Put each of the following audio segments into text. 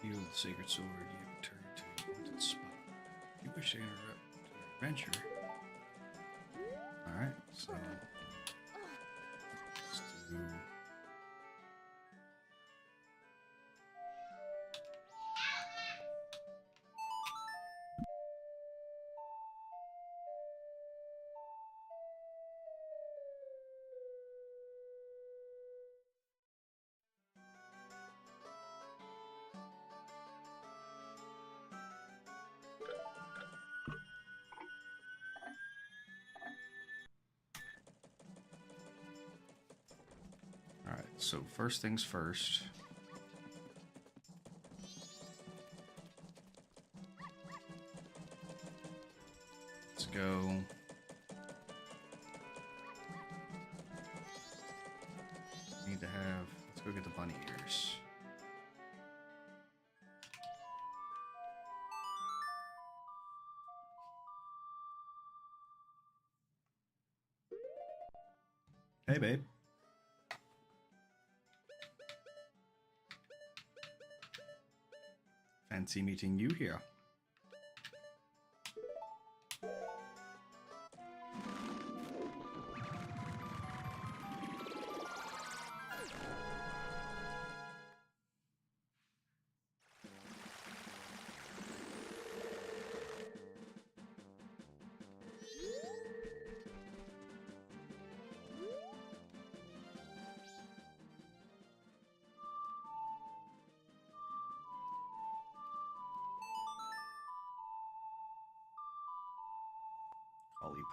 Wield the sacred sword, you return to your appointed spot. If you wish to interrupt your adventure. Alright, so let's do. Alright, so first things first. Let's go. Need to have. Let's go get the bunny ears. Hey, babe. Fancy meeting you here.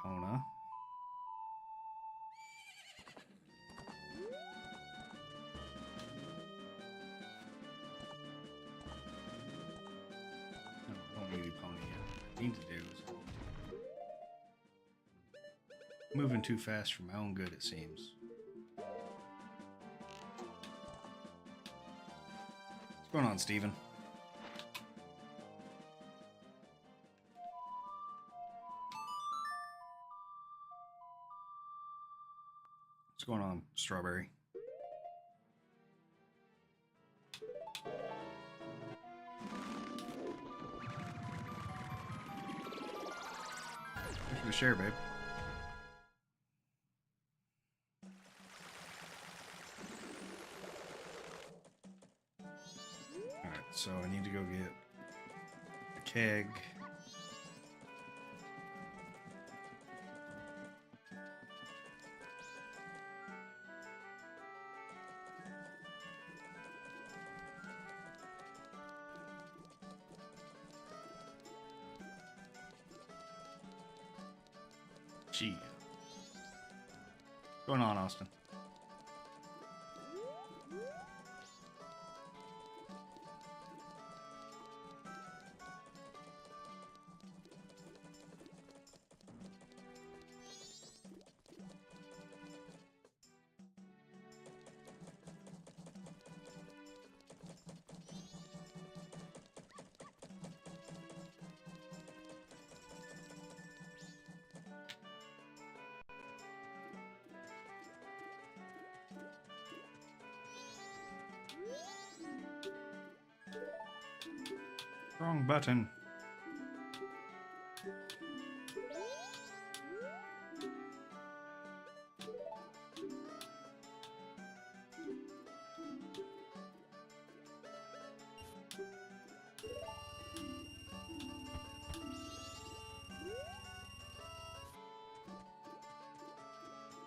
Epona. No, I don't need Epona yet. What I need to do is moving too fast for my own good, it seems. What's going on, Steven? What's going on, Strawberry? Thanks for the share, babe. Alright, so I need to go get a keg. Gee. What's going on, Austin? Wrong button.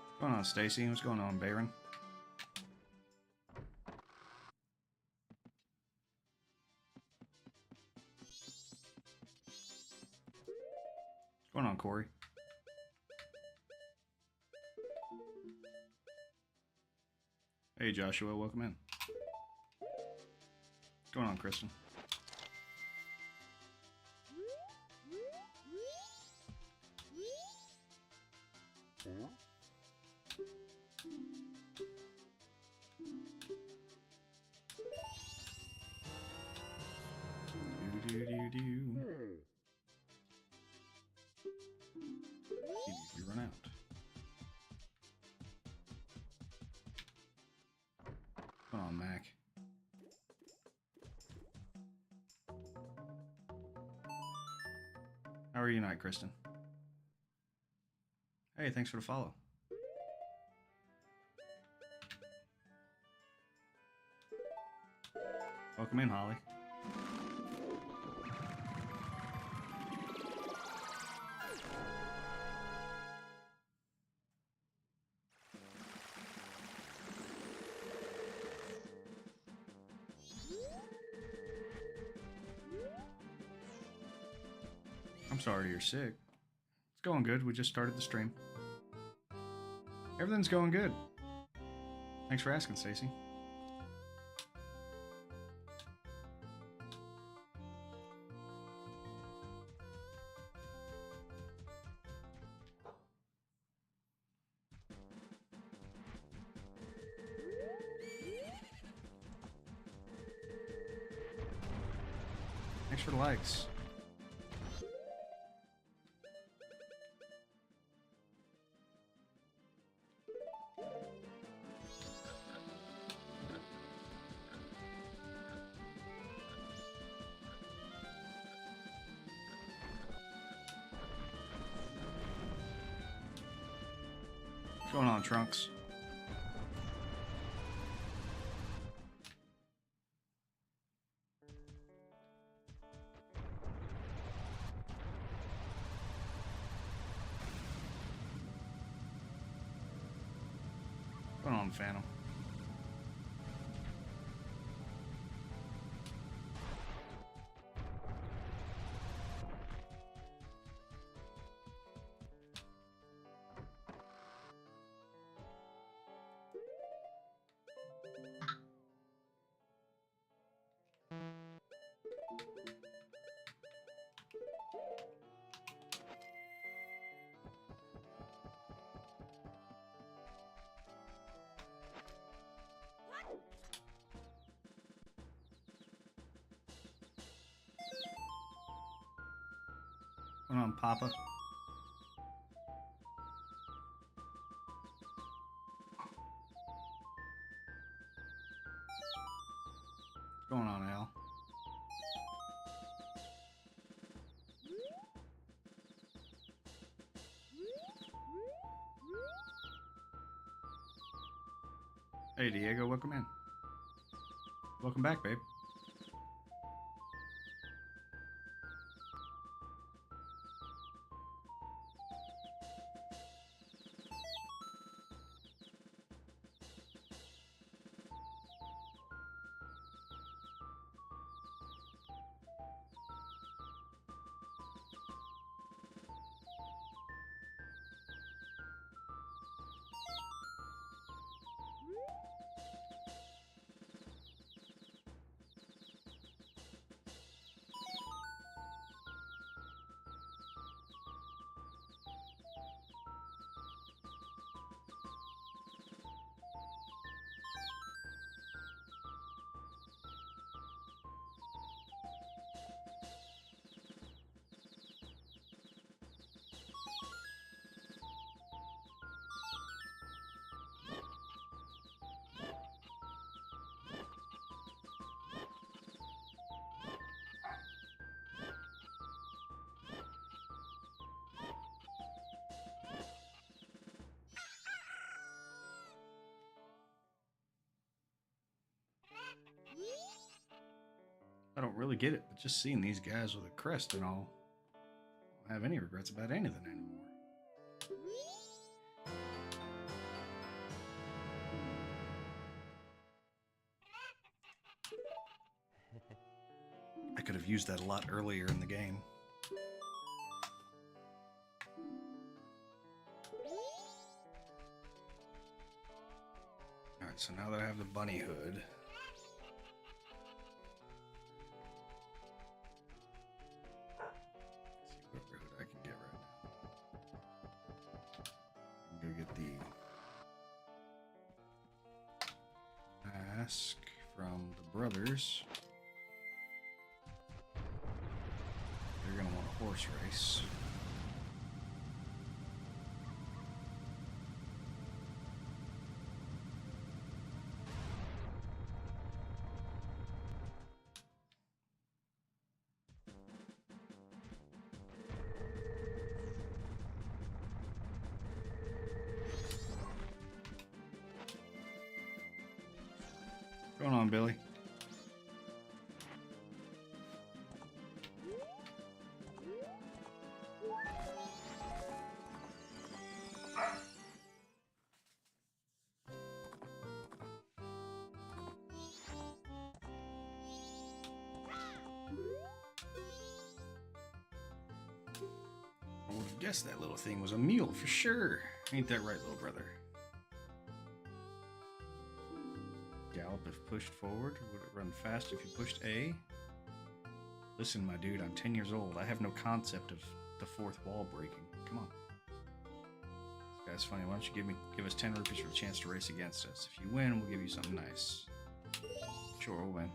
What's going on, Stacy? What's going on, Baron? What's going on, Corey? Hey, Joshua, welcome in. What's going on, Kristen? Do. You run out. Come on, Mac. Alright, Kristen. Hey, thanks for the follow. Welcome in, Holly. I'm sorry you're sick. It's going good. We just started the stream. Everything's going good. Thanks for asking, Stacy. Thanks for the likes. What's going on, Trunks? What's going on, Phantom? What's going on, Papa? What's going on, Al? Hey, Diego, welcome in. Welcome back, babe. I don't really get it, but just seeing these guys with a crest and all, I don't have any regrets about anything anymore. I could have used that a lot earlier in the game. Alright, so now that I have the bunny hood, let's see what hood I can get right now. I'm gonna get the mask from the brothers. They're gonna want a horse race. What's going on, Billy? I would have guessed that little thing was a mule for sure. Ain't that right, little brother? Gallop if pushed forward. Would it run fast if you pushed A? Listen, my dude, I'm 10 years old. I have no concept of the fourth wall breaking. Come on. This guy's funny. Why don't you give us 10 rupees for the chance to race against us? If you win, we'll give you something nice. Sure, we'll win.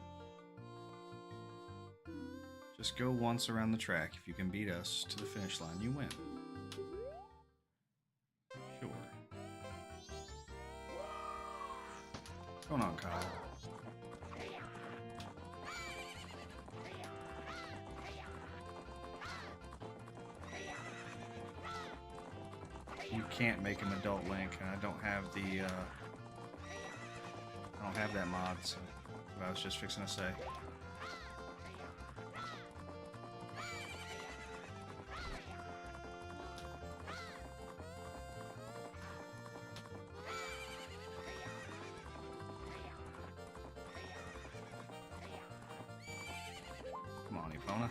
Just go once around the track. If you can beat us to the finish line, you win. Sure. What's going on, Kyle? You can't make him adult Link, and I don't have the I don't have that mod, so what I was just fixing to say. Come on, Epona.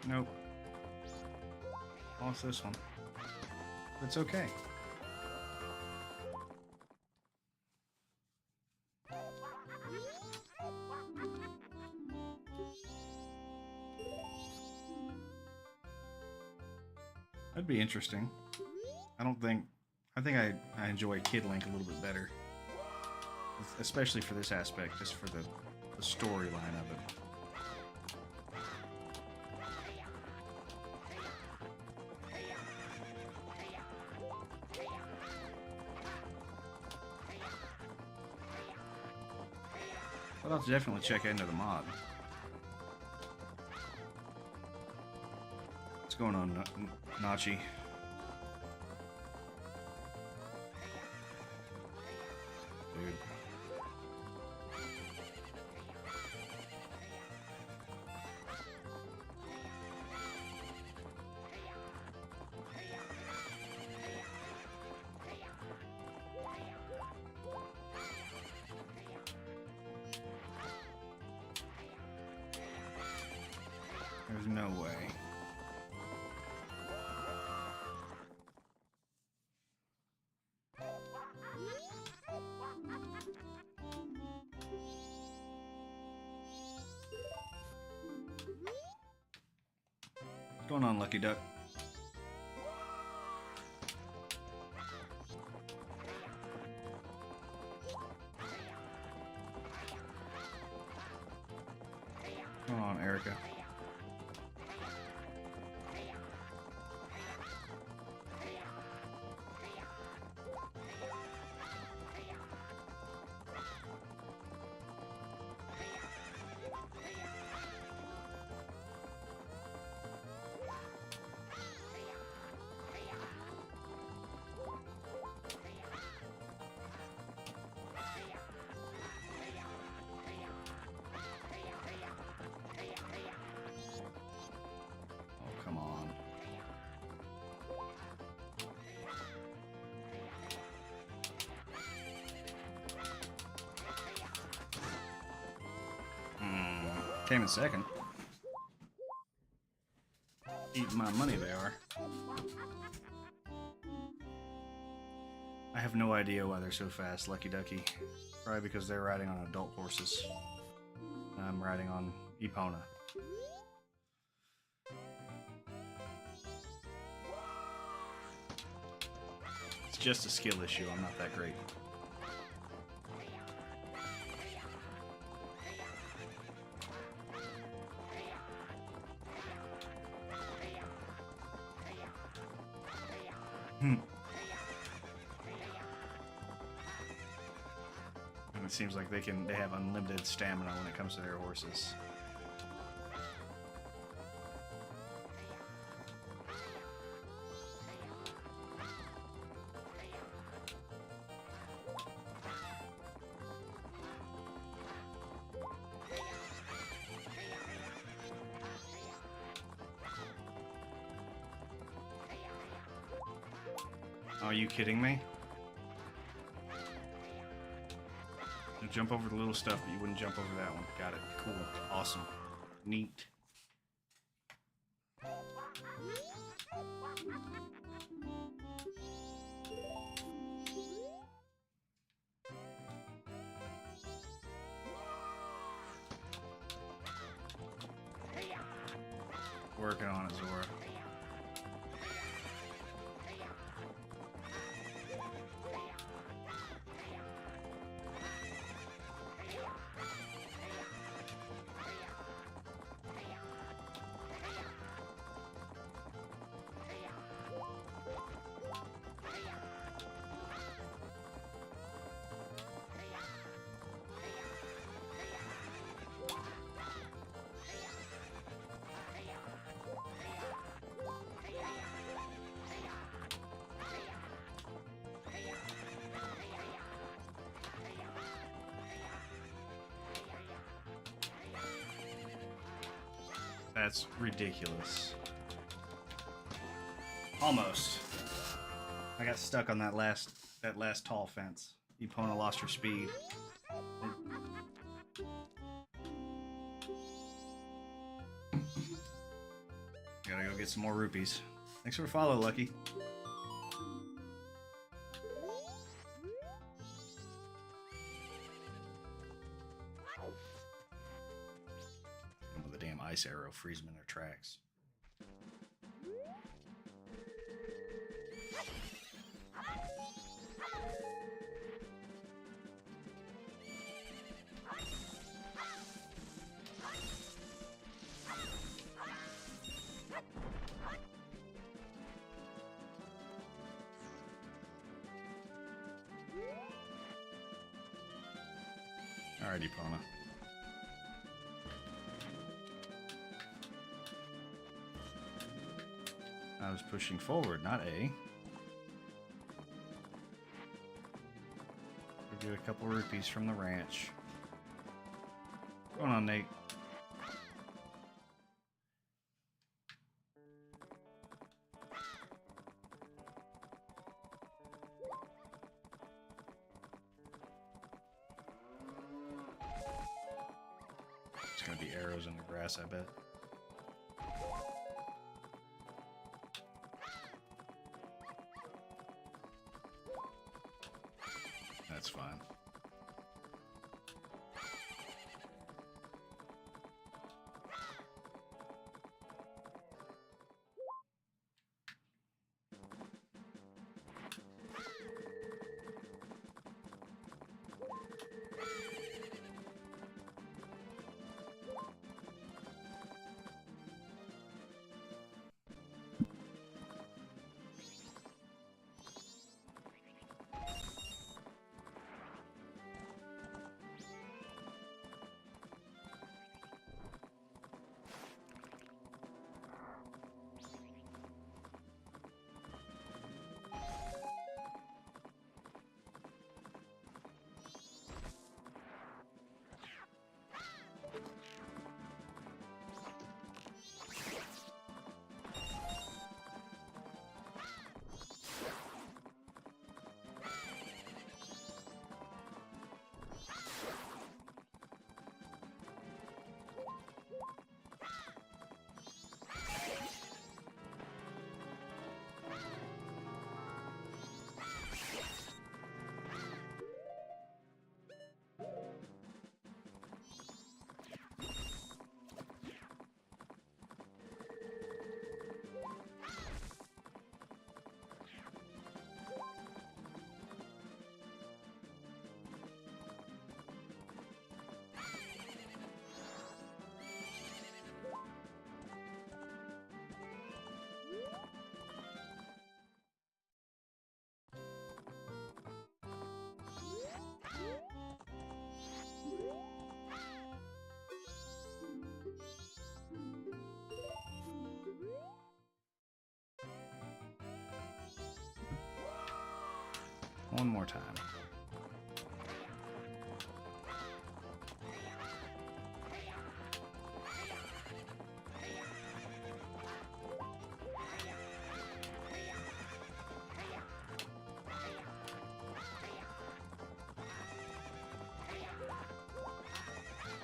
Nope. Lost this one. It's okay. That'd be interesting. I think I enjoy Kid Link a little bit better. Especially for this aspect, just for the storyline of it. But I'll definitely check into the mod. What's going on, Nachi? Dude. There's no way. What's going on, Lucky Duck? What's going on, Erica? Come on. Came in second. Eating my money, they are. I have no idea why they're so fast, Lucky Ducky. Probably because they're riding on adult horses. I'm riding on Epona. It's just a skill issue. I'm not that great. And it seems like they have unlimited stamina when it comes to their horses. you kidding me? You jump over the little stuff, but you wouldn't jump over that one. Got it. Cool. Awesome. Neat. Working on it, Zora. That's ridiculous. Almost. I got stuck on that last tall fence. Epona lost her speed. Gotta go get some more rupees. Thanks for the follow, Lucky. With a damn ice arrow, freeze them in their tracks. Alright, Epona. I was pushing forward, not A. We'll get a couple rupees from the ranch. What's going on, Nate? It's gonna be arrows in the grass, I bet. That's fine. One more time.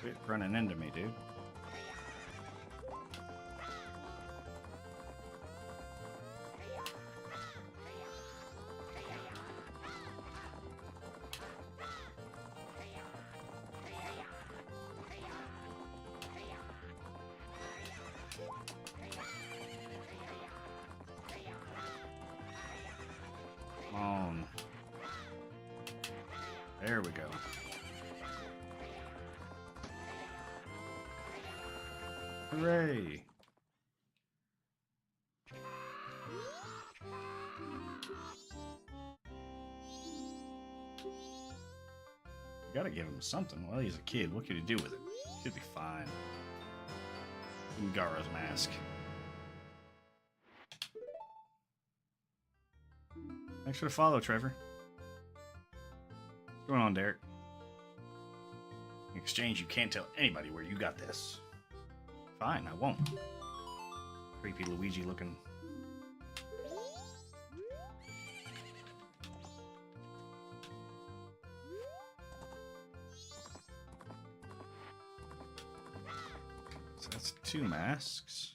Quit running into me, dude. Come on. There we go. Hooray! You gotta give him something. Well, he's a kid. What can he do with it? Should be fine. Majora's mask. Thanks for the follow, Trevor. What's going on, Derek? In exchange, you can't tell anybody where you got this. Fine, I won't. Creepy Luigi looking. So that's 2 masks.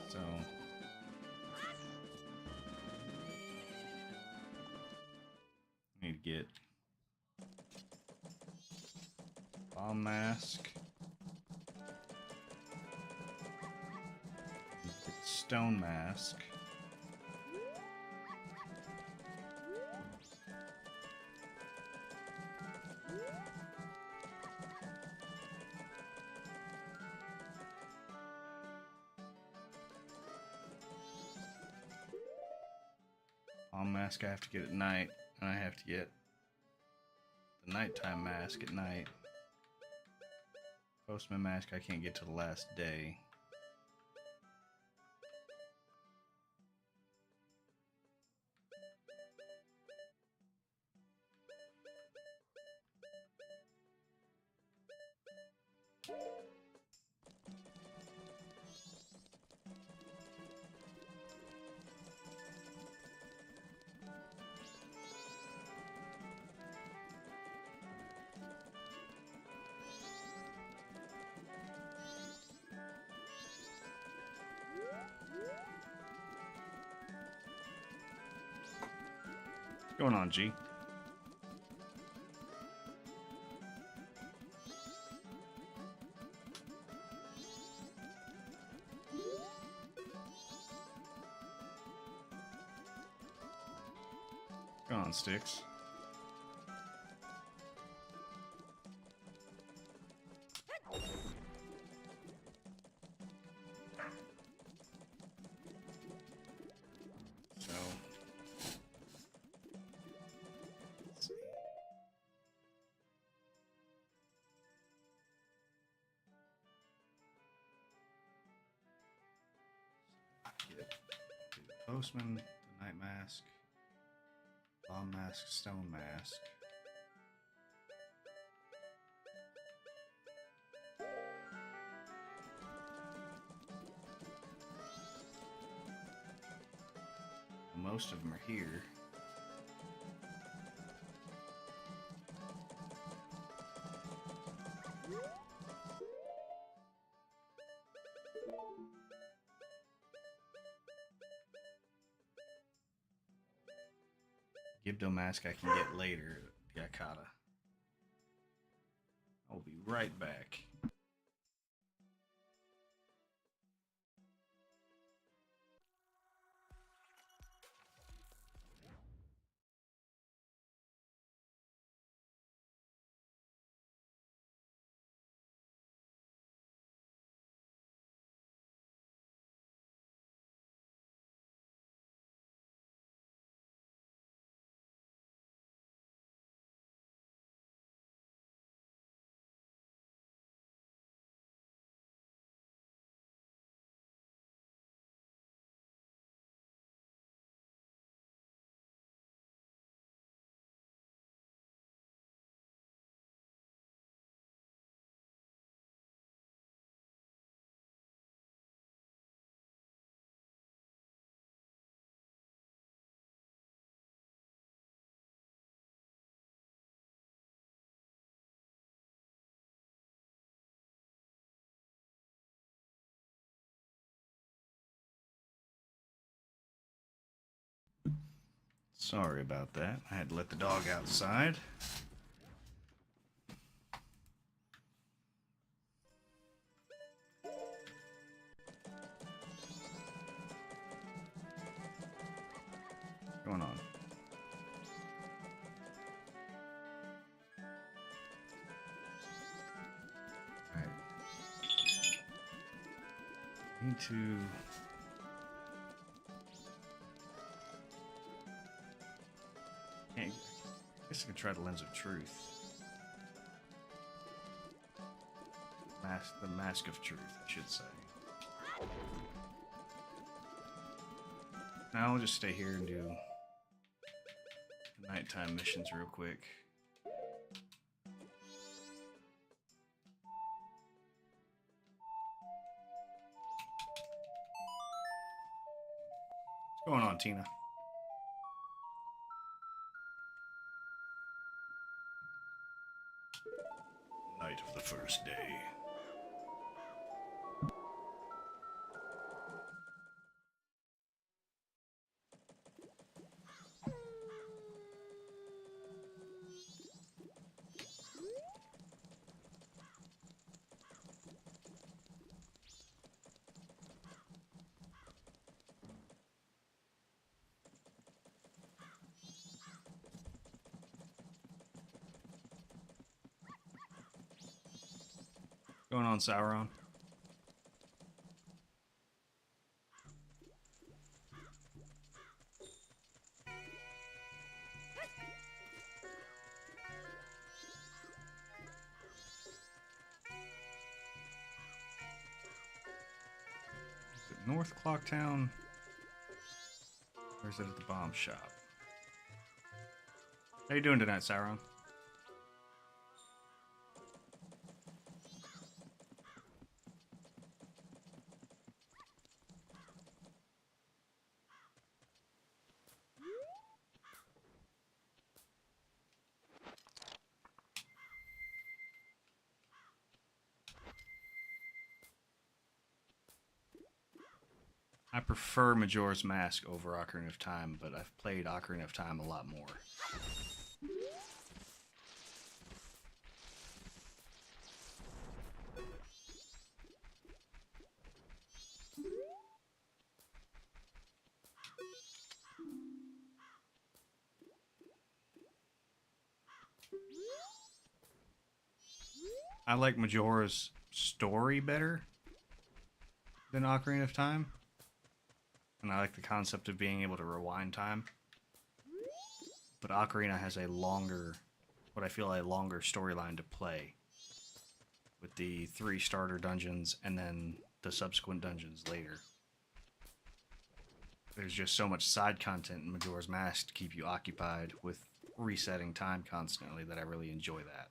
So need to get bomb mask, get stone mask. Bomb mask I have to get at night, and I have to get the nighttime mask at night. Postman mask I can't get till the last day. What's going on, G? Go on, Sticks. So, let's see. Get the postman, the night mask. Bomb mask, stone mask. Most of them are here. Gibdo mask I can get later. Yakata. I'll be right back. Sorry about that. I had to let the dog outside. What's going on? Alright. Need to... I guess I can try the lens of truth. The mask of truth, I should say. Now I'll just stay here and do the nighttime missions real quick. What's going on, Tina? Night of the first day. Going on, Sauron? Is it North Clocktown? Or is it at the bomb shop? How you doing tonight, Sauron? I prefer Majora's Mask over Ocarina of Time, but I've played Ocarina of Time a lot more. I like Majora's story better than Ocarina of Time. And I like the concept of being able to rewind time. But Ocarina has a longer, what I feel a longer storyline to play. With the 3 starter dungeons and then the subsequent dungeons later. There's just so much side content in Majora's Mask to keep you occupied with resetting time constantly that I really enjoy that.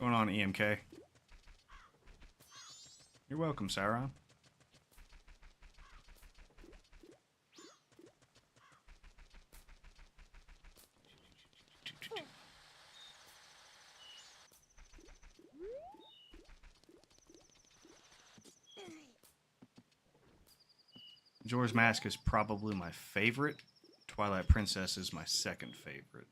Going on, EMK? You're welcome, Sauron. Majora's Mask is probably my favorite. Twilight Princess is my second favorite.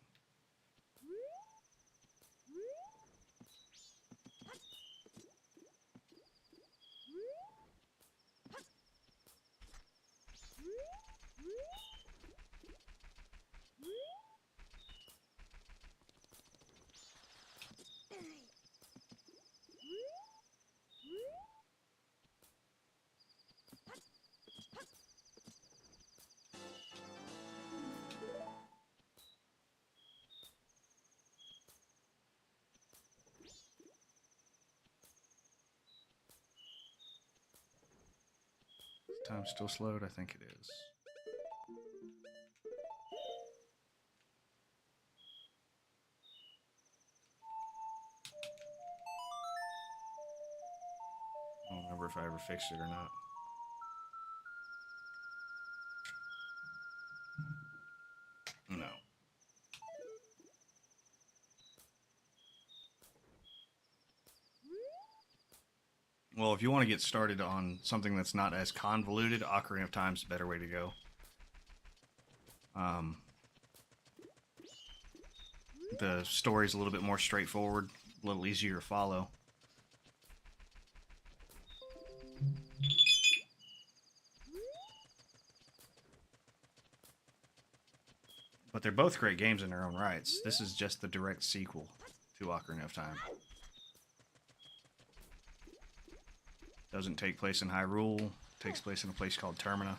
Time still slowed? I think it is. I don't remember if I ever fixed it or not. No. Well, if you want to get started on something that's not as convoluted, Ocarina of Time's a better way to go. The story's a little bit more straightforward, a little easier to follow. But they're both great games in their own rights. This is just the direct sequel to Ocarina of Time. Doesn't take place in Hyrule. Takes place in a place called Termina.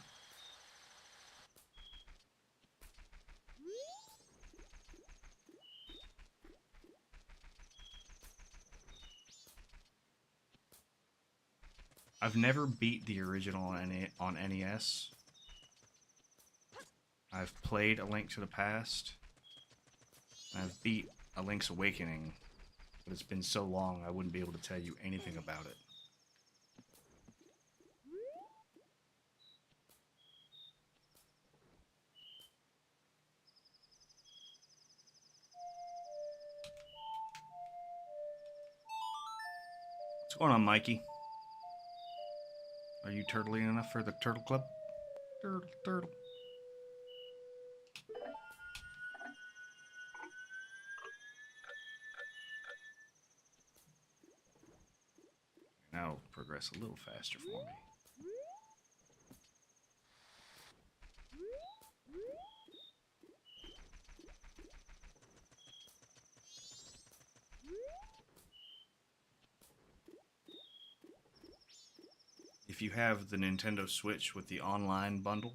I've never beat the original on NES. I've played A Link to the Past. I've beat A Link's Awakening. But it's been so long I wouldn't be able to tell you anything about it. What's going on, Mikey? Are you turtly enough for the Turtle Club? Turtle, turtle. Now it'll progress a little faster for me. If you have the Nintendo Switch with the online bundle,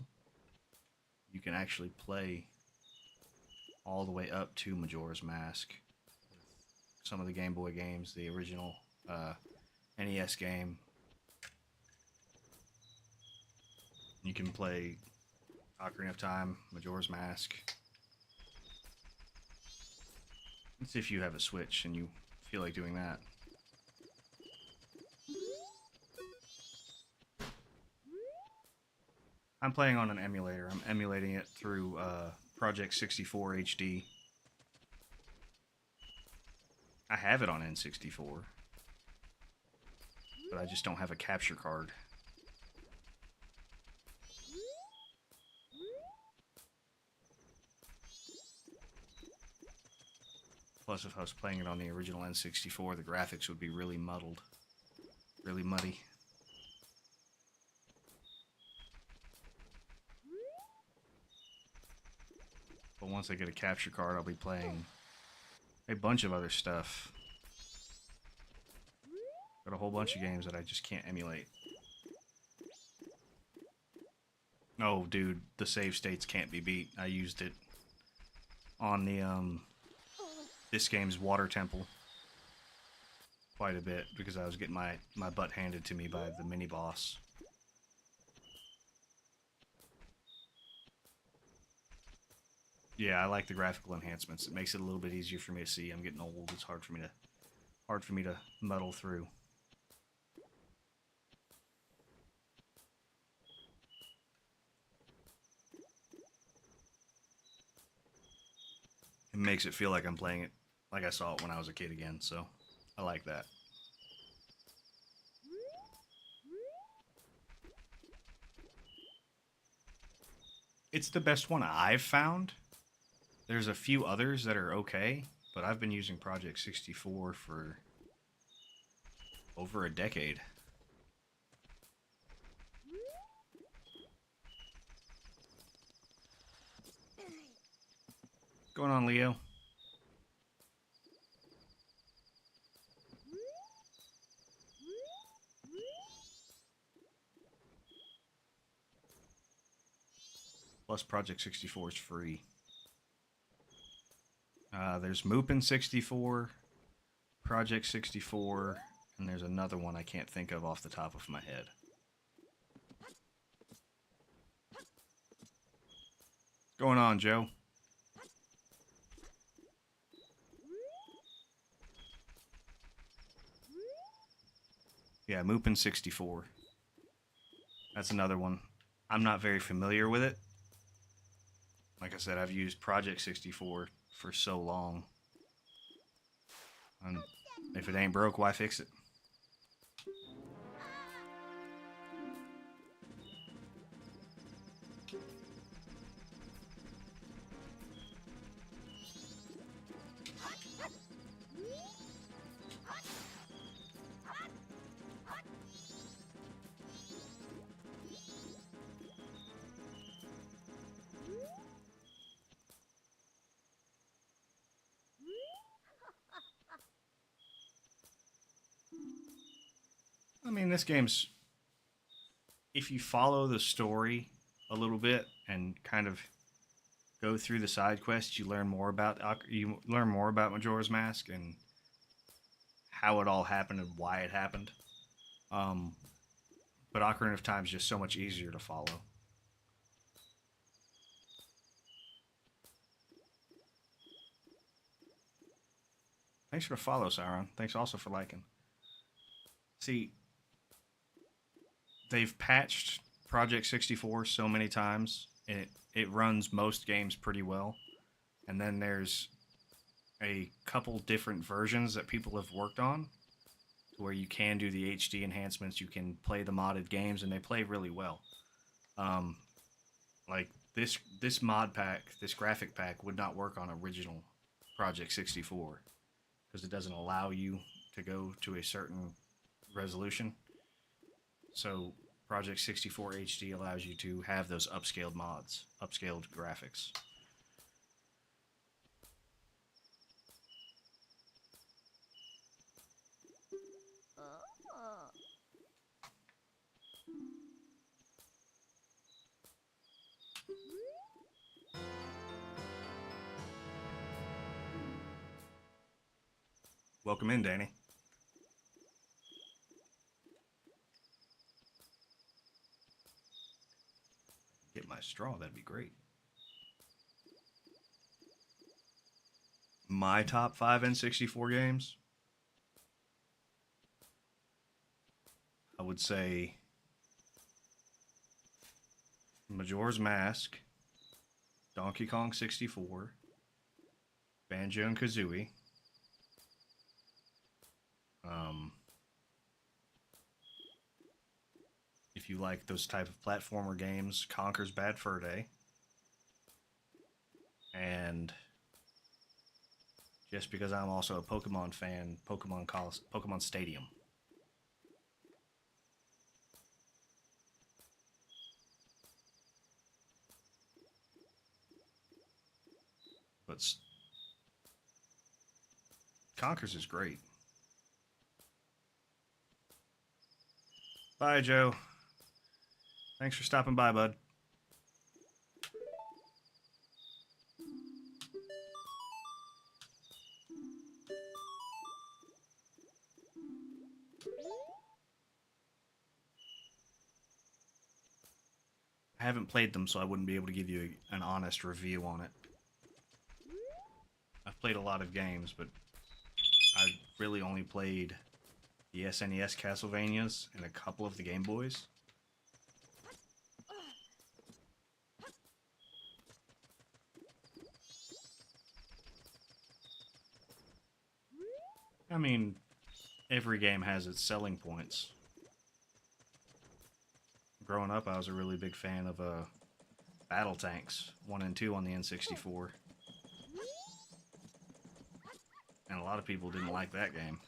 you can actually play all the way up to Majora's Mask. Some of the Game Boy games, the original NES game. You can play Ocarina of Time, Majora's Mask. Let's see if you have a Switch and you feel like doing that. I'm playing on an emulator. I'm emulating it through Project 64 HD. I have it on N64, but I just don't have a capture card. Plus, if I was playing it on the original N64, the graphics would be really muddled. Really muddy. But once I get a capture card, I'll be playing a bunch of other stuff. Got a whole bunch of games that I just can't emulate. Oh, dude, the save states can't be beat. I used it on the, this game's Water Temple quite a bit because I was getting my butt handed to me by the mini-boss. Yeah, I like the graphical enhancements. It makes it a little bit easier for me to see. I'm getting old. It's hard for me to muddle through. It makes it feel like I'm playing it like I saw it when I was a kid again, so I like that. It's the best one I've found. There's a few others that are okay, but I've been using Project 64 for over a decade. What's going on, Leo? Plus, Project 64 is free. There's Moopin 64, Project 64, and there's another one I can't think of off the top of my head. Going on, Joe? Yeah, Moopin 64. That's another one. I'm not very familiar with it. Like I said, I've used Project 64 for so long. And if it ain't broke, why fix it? I mean, this game's, if you follow the story a little bit and kind of go through the side quests, you learn more about Majora's Mask and how it all happened and why it happened. Um, but Ocarina of Time is just so much easier to follow. Thanks for the follow, Sauron. Thanks also for liking. See, they've patched Project 64 so many times, and it runs most games pretty well. And then there's a couple different versions that people have worked on where you can do the HD enhancements, you can play the modded games, and they play really well. Um, like this mod pack, this graphic pack would not work on original Project 64 because it doesn't allow you to go to a certain resolution. So Project 64 HD allows you to have those upscaled mods, upscaled graphics. Welcome in, Danny. Get my straw, that'd be great. My top 5 N64 games? I would say Majora's Mask, Donkey Kong 64, Banjo and Kazooie, if you like those type of platformer games, Conker's Bad Fur Day, and just because I'm also a Pokemon fan, Pokemon Stadium. But Conker's is great. Bye, Joe. Thanks for stopping by, bud. I haven't played them, so I wouldn't be able to give you an honest review on it. I've played a lot of games, but I really only played the SNES Castlevanias and a couple of the Game Boys. I mean, every game has its selling points. Growing up, I was a really big fan of Battle Tanks 1 and 2 on the N64. And a lot of people didn't like that game.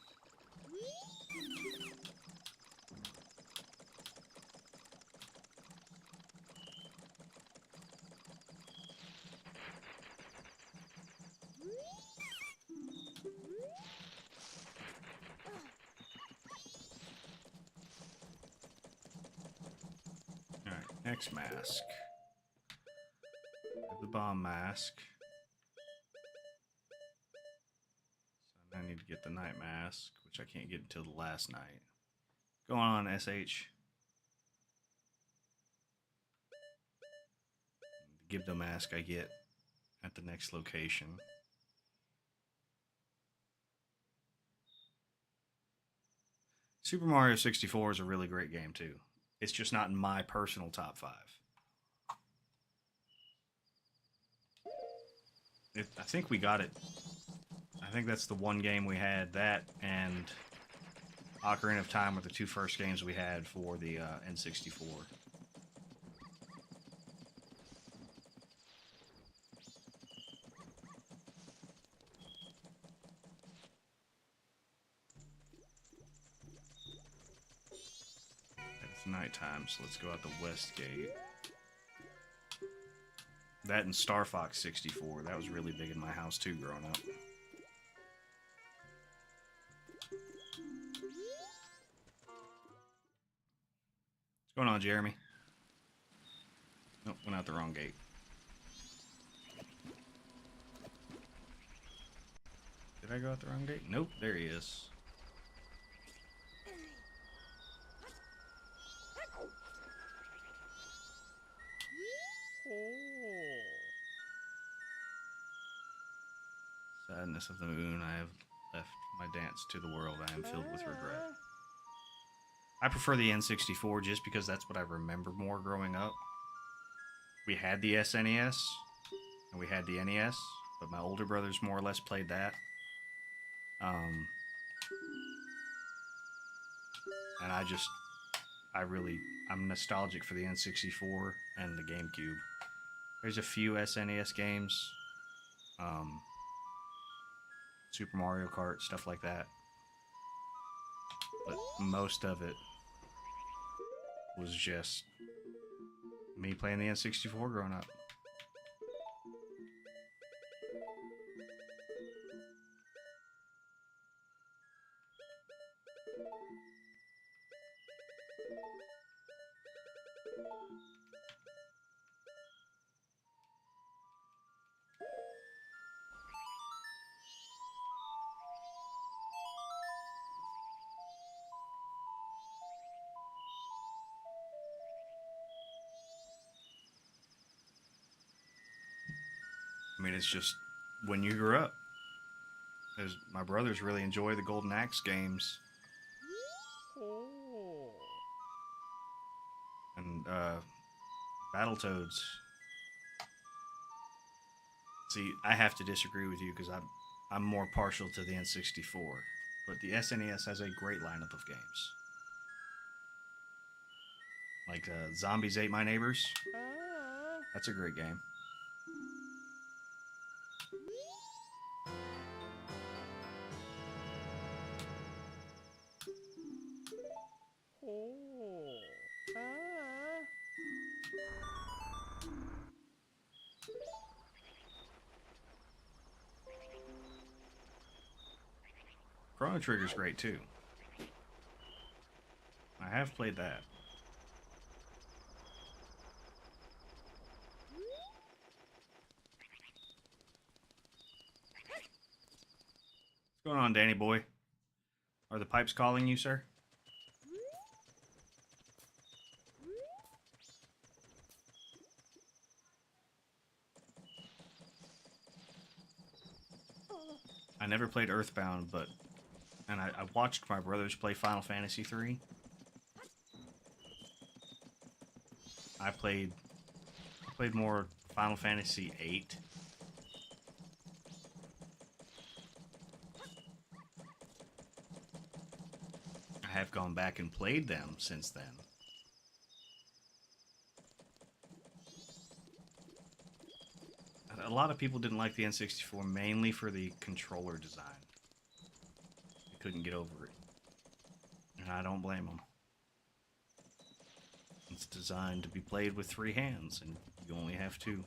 Alright, next mask. The bomb mask. So I need to get the night mask, which I can't get until the last night. Go on, SH. Gibdo mask I get at the next location. Super Mario 64 is a really great game too. It's just not in my personal top 5. I think we got it. I think that's the one game we had. That and Ocarina of Time were the two first games we had for the N64. It's nighttime, so let's go out the west gate. That and Star Fox 64. That was really big in my house too growing up. What's going on, Jeremy? Nope, went out the wrong gate. Did I go out the wrong gate? Nope, there he is. Sadness of the moon, I have left my dance to the world. I am filled with regret. I prefer the N64 just because that's what I remember more growing up. We had the SNES and we had the NES, but my older brothers more or less played that. And I'm nostalgic for the N64 and the GameCube. There's a few SNES games, Super Mario Kart, stuff like that. But most of it was just me playing the N64 growing up. I mean, it's just when you grew up. My brothers really enjoy the Golden Axe games. And Battletoads. See, I have to disagree with you because I'm more partial to the N64. But the SNES has a great lineup of games. Like Zombies Ate My Neighbors. That's a great game. Chrono Trigger's great too. I have played that. What's going on, Danny boy? Are the pipes calling you, sir? I never played Earthbound, and I watched my brothers play Final Fantasy 3. I played more Final Fantasy 8. I have gone back and played them since then. A lot of people didn't like the N64 mainly for the controller design. They couldn't get over it. And I don't blame them. It's designed to be played with 3 hands, and you only have 2.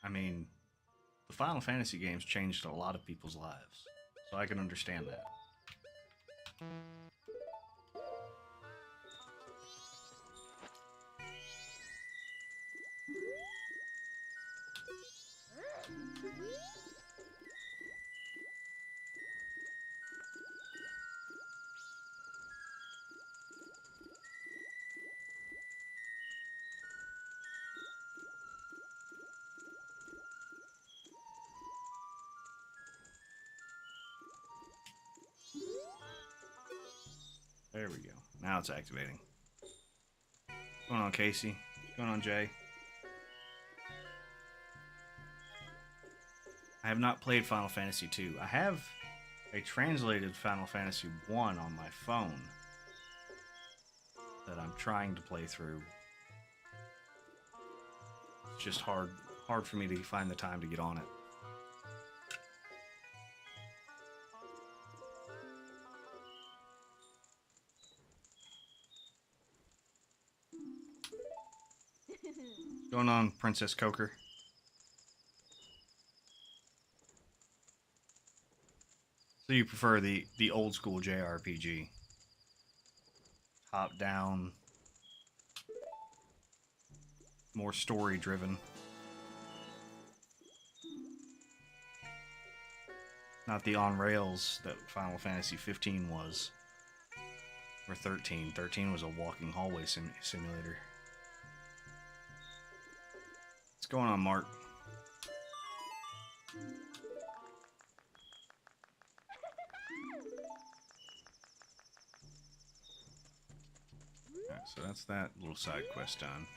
I mean, the Final Fantasy games changed a lot of people's lives, so I can understand that. There we go. Now it's activating. What's going on, Casey? What's going on, Jay? I have not played Final Fantasy II. I have a translated Final Fantasy I on my phone that I'm trying to play through. It's just hard for me to find the time to get on it. What's going on, Princess Coker? So you prefer the old school JRPG? Top down, more story driven. Not the on rails that Final Fantasy 15 was. Or 13. 13 was a walking hallway simulator. What's going on, Mark? Alright, so that's that little side quest done.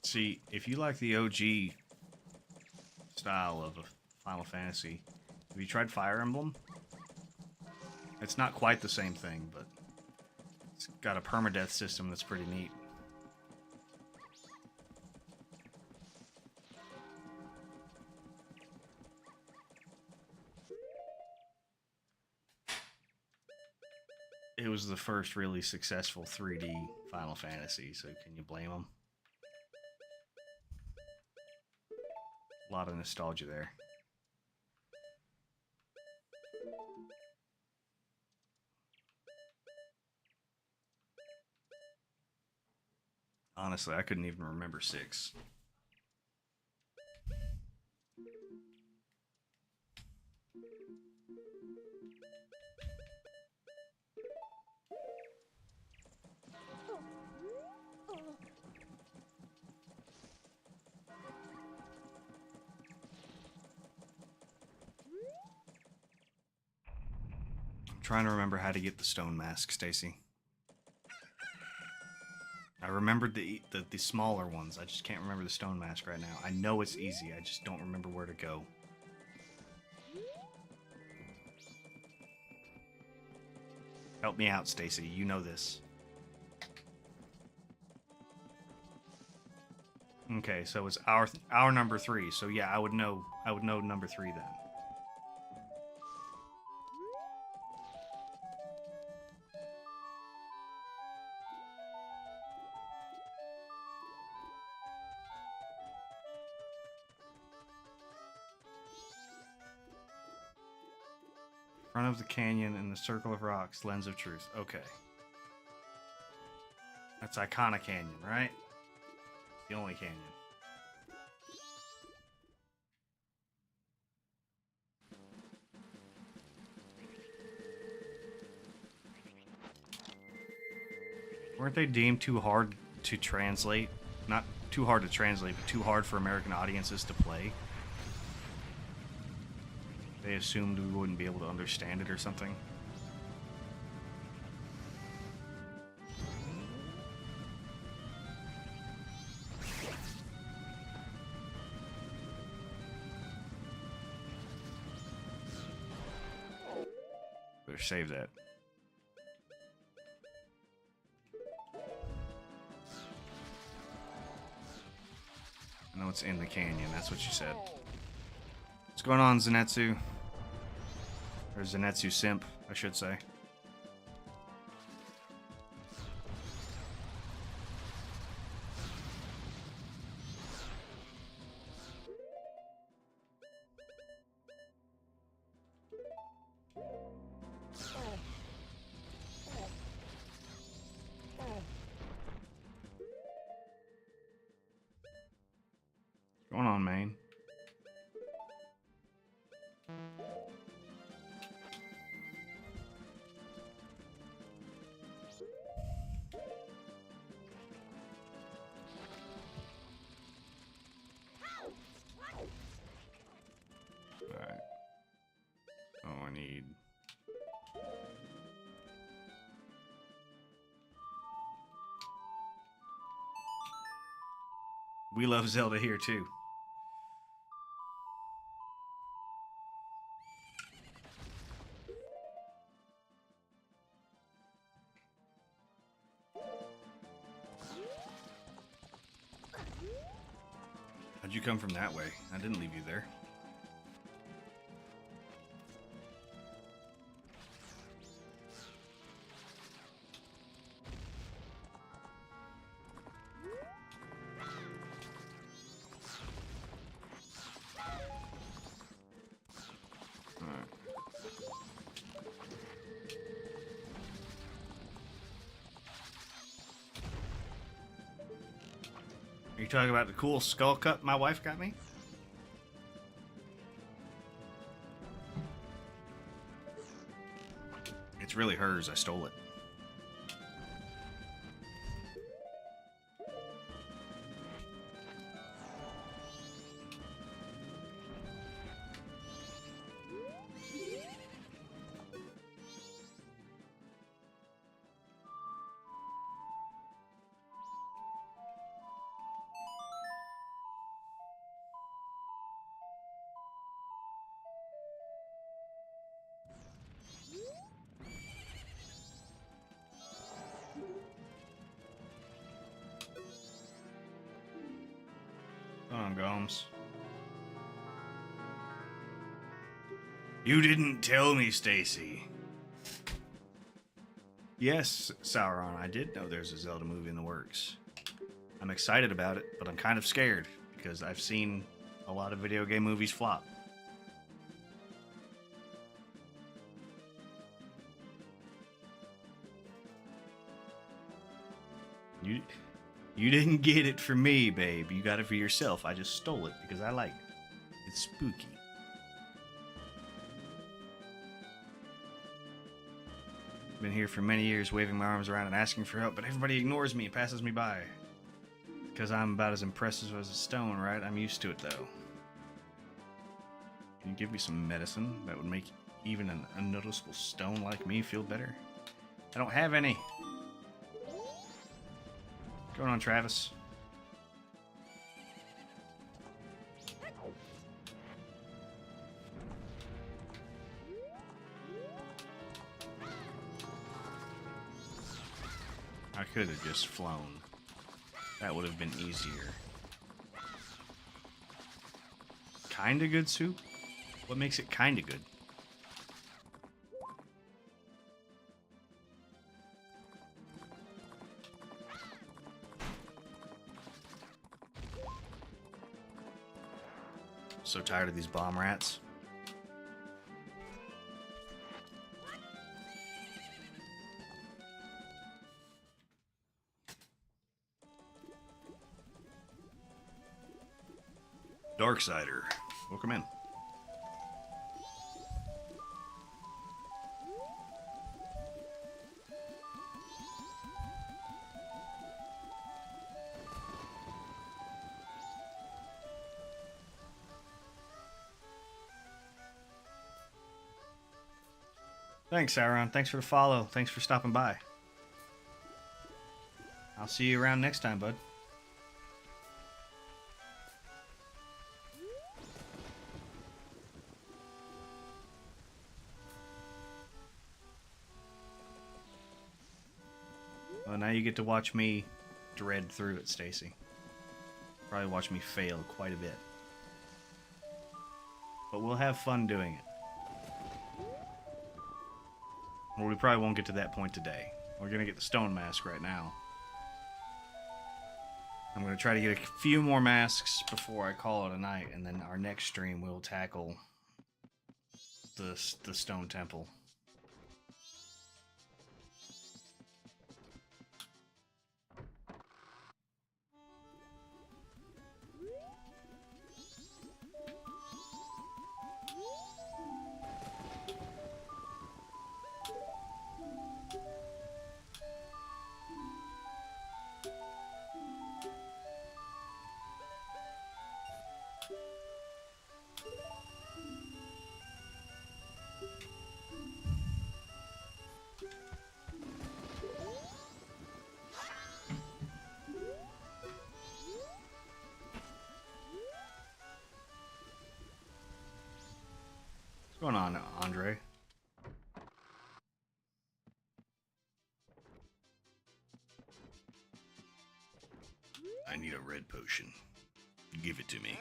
See, if you like the OG style of a Final Fantasy, have you tried Fire Emblem? It's not quite the same thing, but it's got a permadeath system that's pretty neat. It was the first really successful 3D Final Fantasy, so can you blame them? A lot of nostalgia there. Honestly, I couldn't even remember 6. Trying to remember how to get the stone mask, Stacy. I remembered the smaller ones. I just can't remember the stone mask right now. I know it's easy. I just don't remember where to go. Help me out, Stacy. You know this. Okay, so it's our number 3. So yeah, I would know number 3 then. Front of the canyon in the circle of rocks, lens of truth. Okay. That's Icona Canyon, right? The only canyon. Weren't they deemed too hard to translate? Not too hard to translate, but too hard for American audiences to play? They assumed we wouldn't be able to understand it or something. Better save that. What's in the canyon? That's what you said. What's going on, Zenetsu? Or Zenetsu Simp, I should say. What's going on, man? Alright. Oh, I need... We love Zelda here, too. How'd you come from that way? I didn't leave you there. Are you talking about the cool skull cut my wife got me? It's really hers. I stole it. Come on, Gomes. You didn't tell me, Stacy. Yes, Sauron, I did know there's a Zelda movie in the works. I'm excited about it, but I'm kind of scared because I've seen a lot of video game movies flop. You didn't get it for me, babe. You got it for yourself. I just stole it because I like it. It's spooky. Been here for many years waving my arms around and asking for help, but everybody ignores me and passes me by. Because I'm about as impressive as a stone, right? I'm used to it, though. Can you give me some medicine that would make even an unnoticeable stone like me feel better? I don't have any. What's going on, Travis? I could have just flown. That would have been easier. Kinda good soup? What makes it kinda good? So tired of these bomb rats. Darksider, welcome in. Thanks, Sauron. Thanks for the follow. Thanks for stopping by. I'll see you around next time, bud. Well, now you get to watch me dread through it, Stacy. Probably watch me fail quite a bit. But we'll have fun doing it. Well, we probably won't get to that point today. We're going to get the stone mask right now. I'm going to try to get a few more masks before I call it a night, and then our next stream we'll tackle the stone temple. What's going on, Andre? I need a red potion. Give it to me.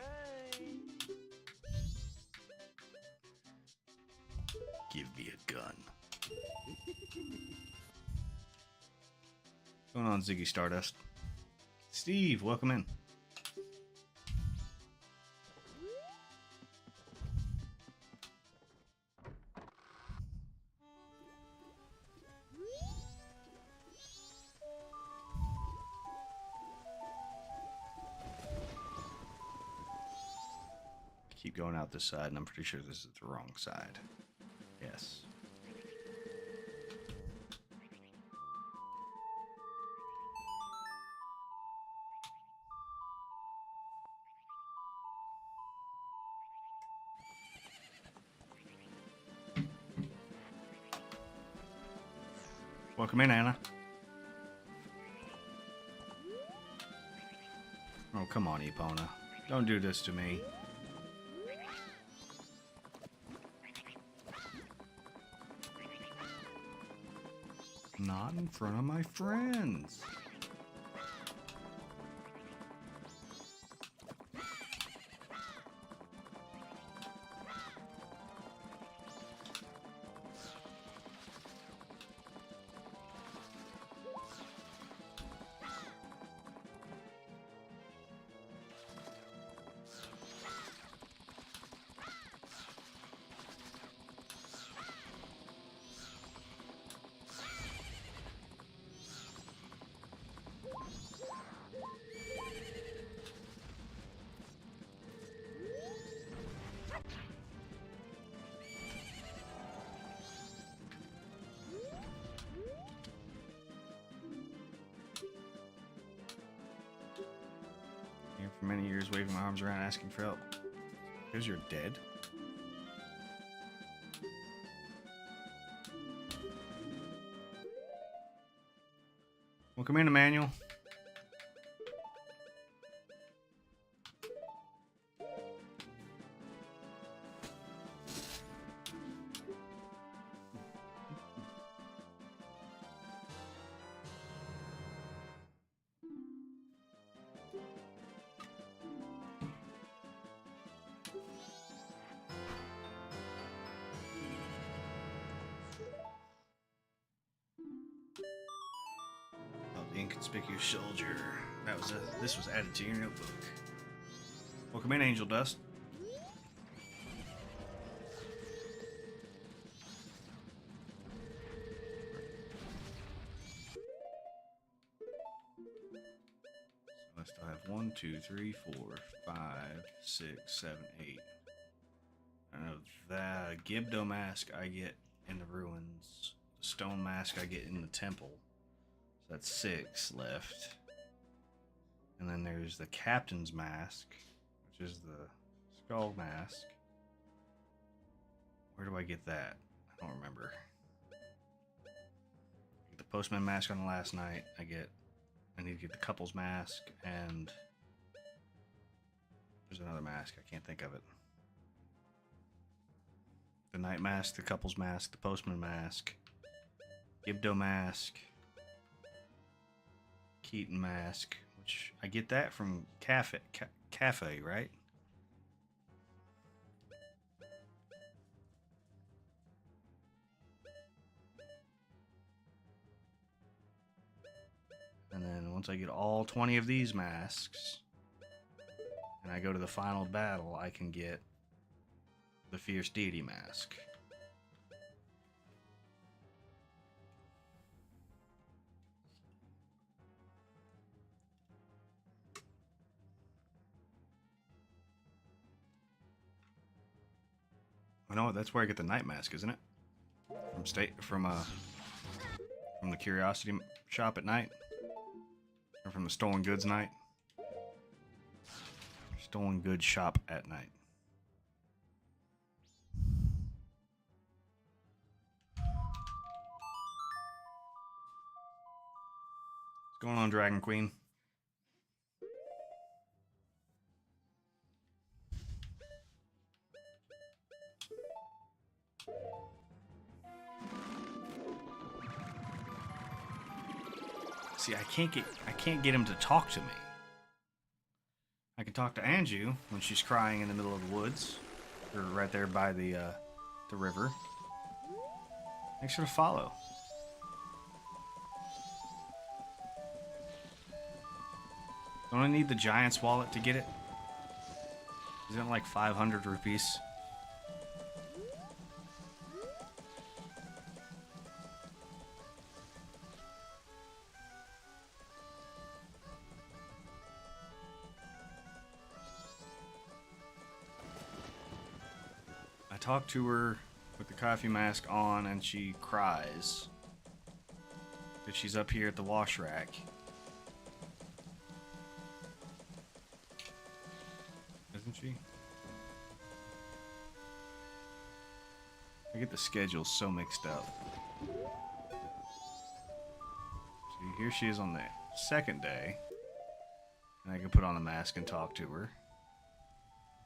Give me a gun. What's going on, Ziggy Stardust? Steve, welcome in. Keep going out this side, and I'm pretty sure this is the wrong side. Yes. Welcome in, Anna. Oh, come on, Epona. Don't do this to me. Not in front of my friends. For many years, waving my arms around, asking for help. Because you're dead. Welcome in, Emmanuel. Inconspicuous soldier. This was added to your notebook. Welcome in, Angel Dust. So I still have 1, 2, 3, 4, 5, 6, 7, 8. I know that Gibdo mask I get in the ruins. The stone mask I get in the temple. That's 6 left. And then there's the captain's mask, which is the skull mask. Where do I get that? I don't remember. I get the postman mask on the last night. I need to get the couple's mask, and there's another mask. I can't think of it. The night mask, the couple's mask, the postman mask, Gibdo mask, Keaton mask, which sandwich. I get that from cafe, right? And then once I get all 20 of these masks, and I go to the final battle, I can get the Fierce Deity mask. I know that's where I get the night mask, isn't it? From the curiosity shop at night, or from the stolen goods night. Stolen goods shop at night. What's going on, Dragon Queen? See, I can't get him to talk to me. I can talk to Anju when she's crying in the middle of the woods, or right there by the river. Make sure to follow. Don't I need the Giant's wallet to get it? Isn't it like 500 rupees? I talk to her with the coffee mask on and she cries that she's up here at the wash rack. Isn't she? I get the schedule so mixed up. See, here she is on the second day. And I can put on the mask and talk to her.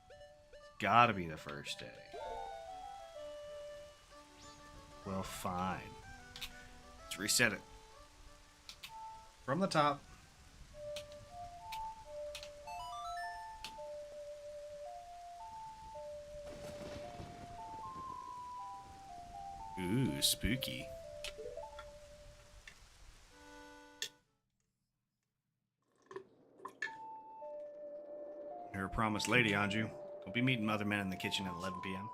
It's gotta be the first day. Well, fine. Let's reset it. From the top. Ooh, spooky. You're a promised lady, Anju. Don't be meeting other men in the kitchen at 11 p.m.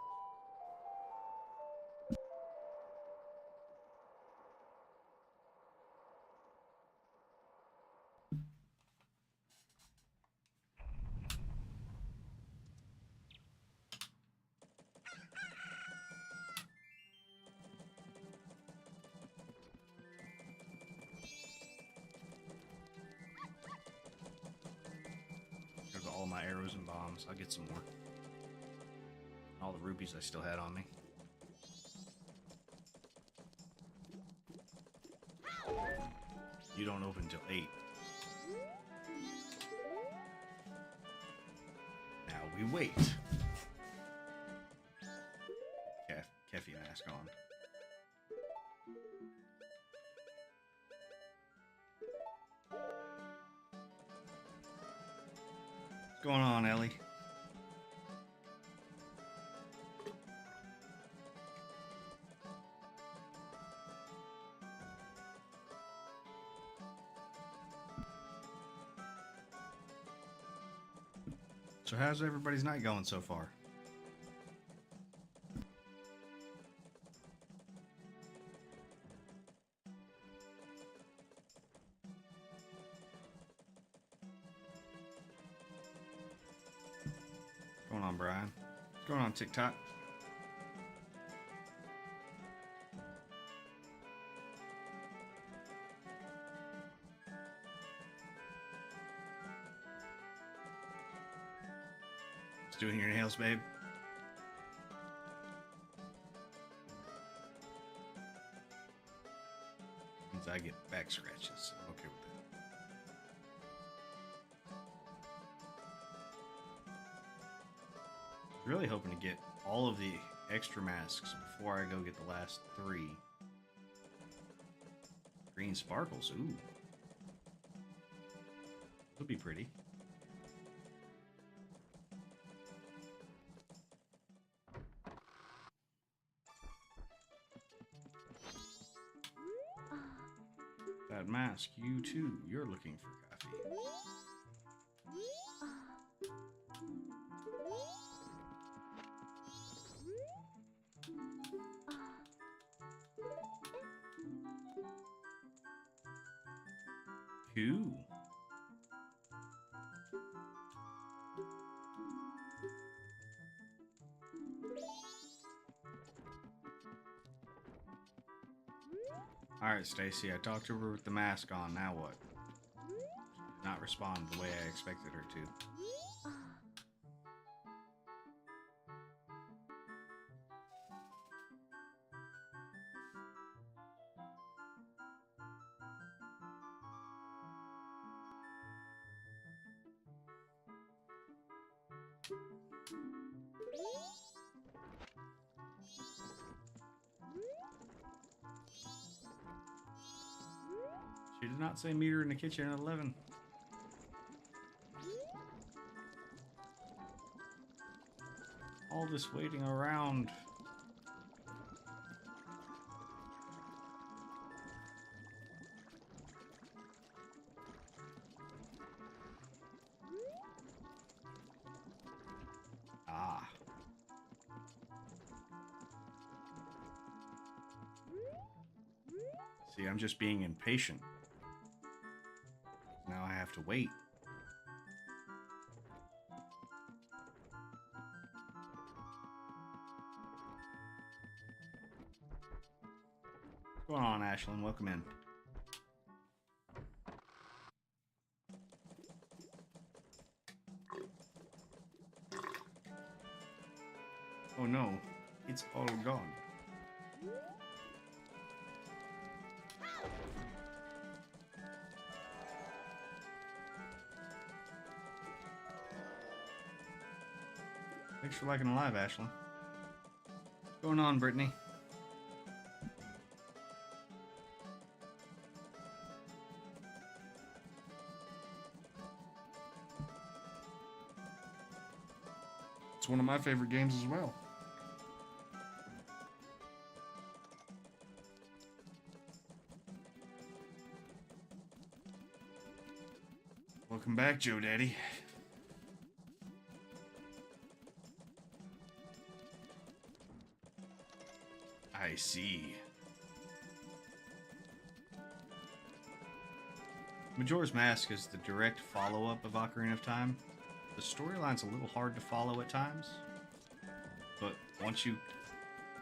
There's all my arrows and bombs. I'll get some more. All the rupees I still had on me. You don't open till 8. Now we wait. Kefi mask on. What's going on, Ellie? So how's everybody's night going so far? What's going on, Brian? What's going on, TikTok? Doing your nails, babe? Means I get back scratches. I'm okay with that. Really hoping to get all of the extra masks before I go get the last 3. Green sparkles, ooh. Would be pretty. That mask, you too. You're looking for coffee. Cool. Alright, Stacy, I talked to her with the mask on. Now what? She did not respond the way I expected her to. She did not say meet her in the kitchen at 11. All this waiting around. Ah. See, I'm just being impatient. Now I have to wait. What's going on, Ashlyn? Welcome in. Oh no, it's all gone. Thanks for liking the live, Ashlyn. What's going on, Brittany? It's one of my favorite games as well. Welcome back, Joe Daddy. I see. Majora's Mask is the direct follow-up of Ocarina of Time. The storyline's a little hard to follow at times, but once you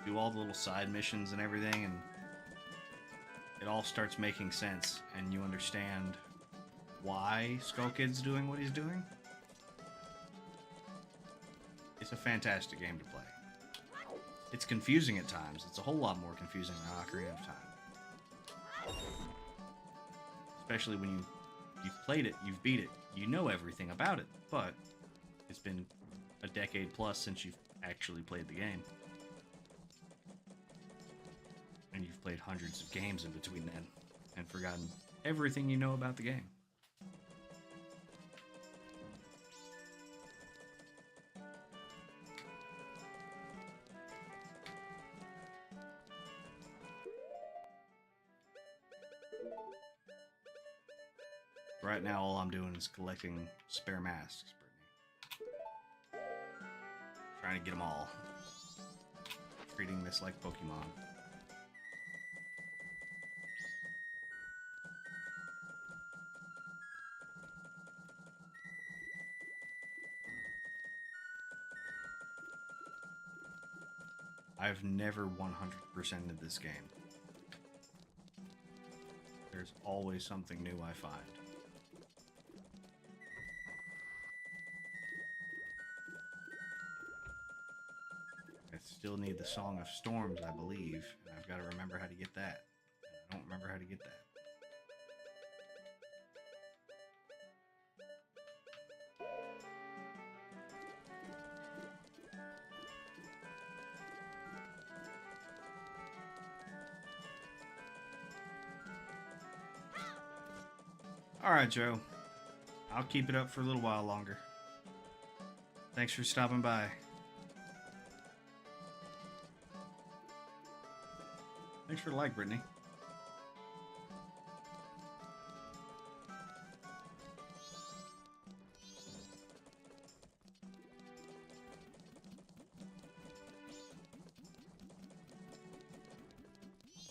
do all the little side missions and everything, and it all starts making sense, and you understand why Skull Kid's doing what he's doing, it's a fantastic game to play. It's confusing at times. It's a whole lot more confusing than Ocarina of Time. Especially when you've played it, you've beat it, you know everything about it, but it's been a decade plus since you've actually played the game. And you've played hundreds of games in between then, and forgotten everything you know about the game. Right now, all I'm doing is collecting spare masks, Brittany. Trying to get them all. Treating this like Pokemon. I've never 100%ed this game. There's always something new I find. I still need the Song of Storms, I believe, and I've got to remember how to get that. And I don't remember how to get that. Alright, Joe. I'll keep it up for a little while longer. Thanks for stopping by. Thanks for the like, Brittany.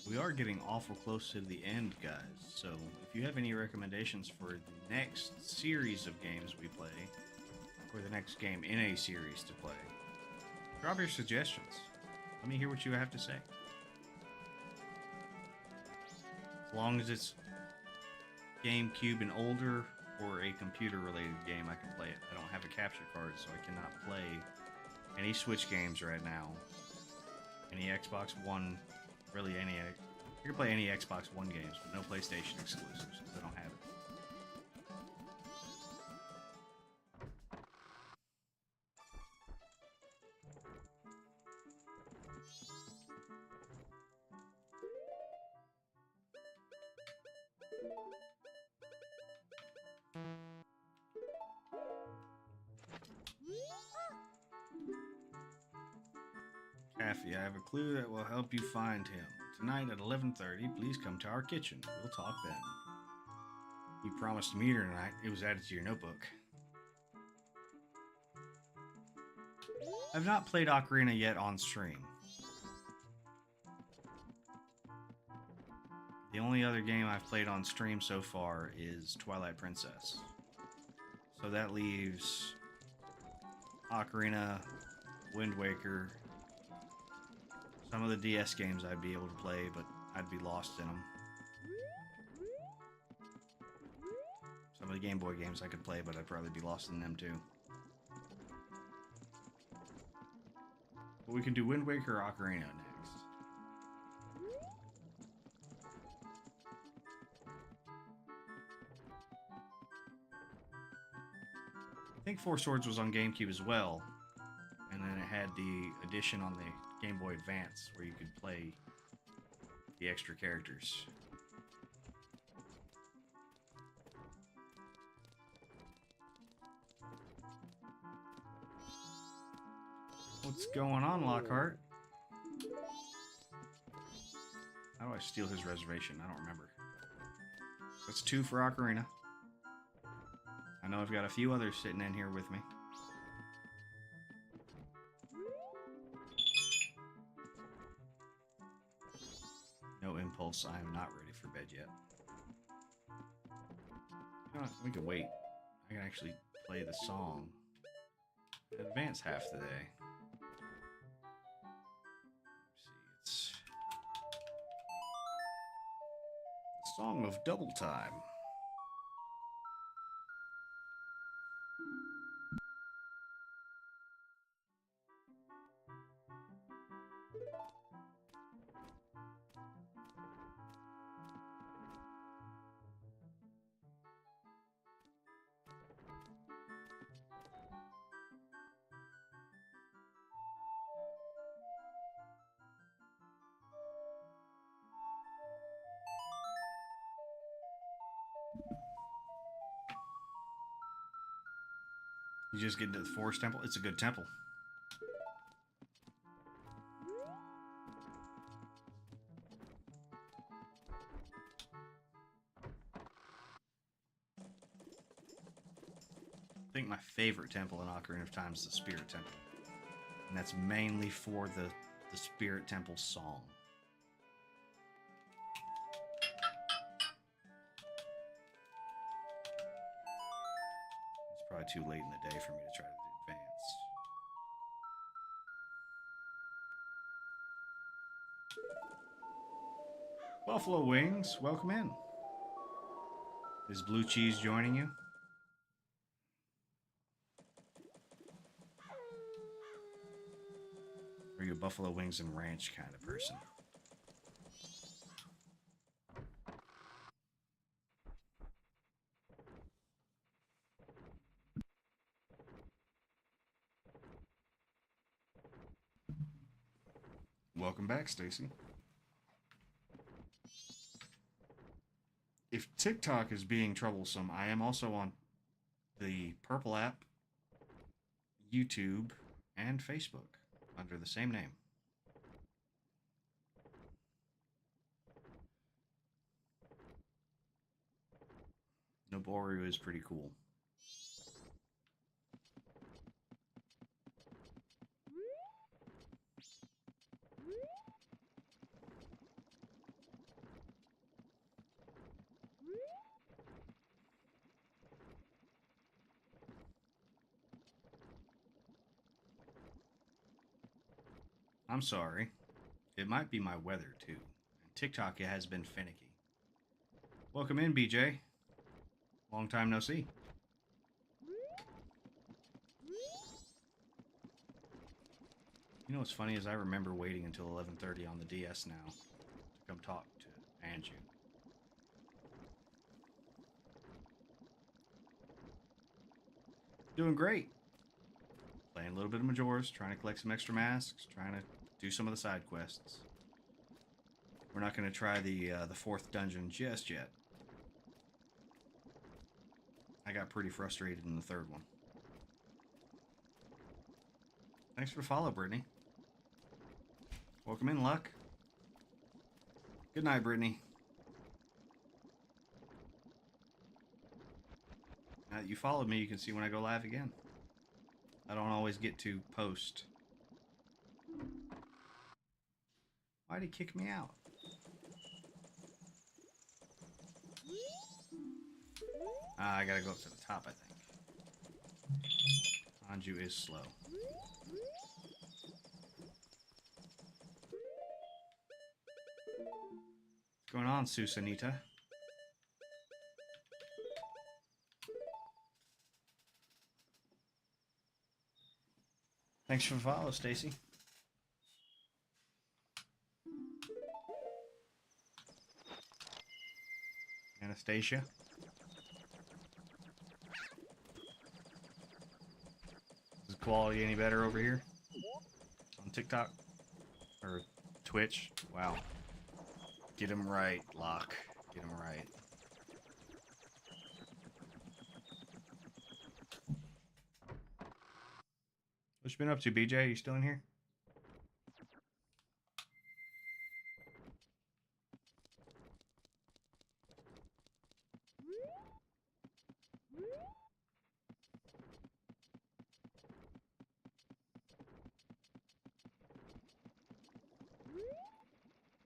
We are getting awful close to the end, guys, so if you have any recommendations for the next series of games we play, or the next game in a series to play, drop your suggestions. Let me hear what you have to say. As long as it's GameCube and older, or a computer-related game, I can play it. I don't have a capture card, so I cannot play any Switch games right now. Any Xbox One, really any. I can play any Xbox One games, but no PlayStation exclusives, because I don't have it. Kathy, I have a clue that will help you find him. Tonight at 11:30, please come to our kitchen. We'll talk then. You promised to meet her tonight. It was added to your notebook. I've not played Ocarina yet on stream. The only other game I've played on stream so far is Twilight Princess. So that leaves Ocarina, Wind Waker, some of the DS games I'd be able to play, but I'd be lost in them. Some of the Game Boy games I could play, but I'd probably be lost in them too. But we can do Wind Waker or Ocarina next. I think Four Swords was on GameCube as well, and then it had the edition on the Game Boy Advance where you could play the extra characters. What's going on, Lockhart? How do I steal his reservation? I don't remember. That's 2 for Ocarina. I know I've got a few others sitting in here with me. No impulse. I am not ready for bed yet. You know what? We can wait. I can actually play the song. Advance half the day. Let's see, it's the Song of Double Time. You just get into the Forest Temple. It's a good temple. I think my favorite temple in Ocarina of Time is the Spirit Temple. And that's mainly for the Spirit Temple song. Probably too late in the day for me to try to advance. Buffalo Wings, welcome in. Is Blue Cheese joining you? Or are you a Buffalo Wings and Ranch kind of person? Welcome back, Stacy. If TikTok is being troublesome, I am also on the Purple app, YouTube, and Facebook under the same name. Noboru is pretty cool. I'm sorry. It might be my weather, too. And TikTok has been finicky. Welcome in, BJ. Long time no see. You know what's funny is I remember waiting until 11:30 on the DS now to come talk to Anju. Doing great. Playing a little bit of Majoras, trying to collect some extra masks, trying to do some of the side quests. We're not going to try the fourth dungeon just yet. I got pretty frustrated in the third one. Thanks for the follow, Brittany. Welcome in, Luck. Good night, Brittany. Now that you followed me, you can see when I go live again. I don't always get to post. Why'd he kick me out? I gotta go up to the top, I think. Anju is slow. What's going on, Susanita? Thanks for the follow, Stacy. Anastasia. Is the quality any better over here? On TikTok? Or Twitch? Wow. Get him right, Locke. Get him right. What you been up to, BJ? You still in here?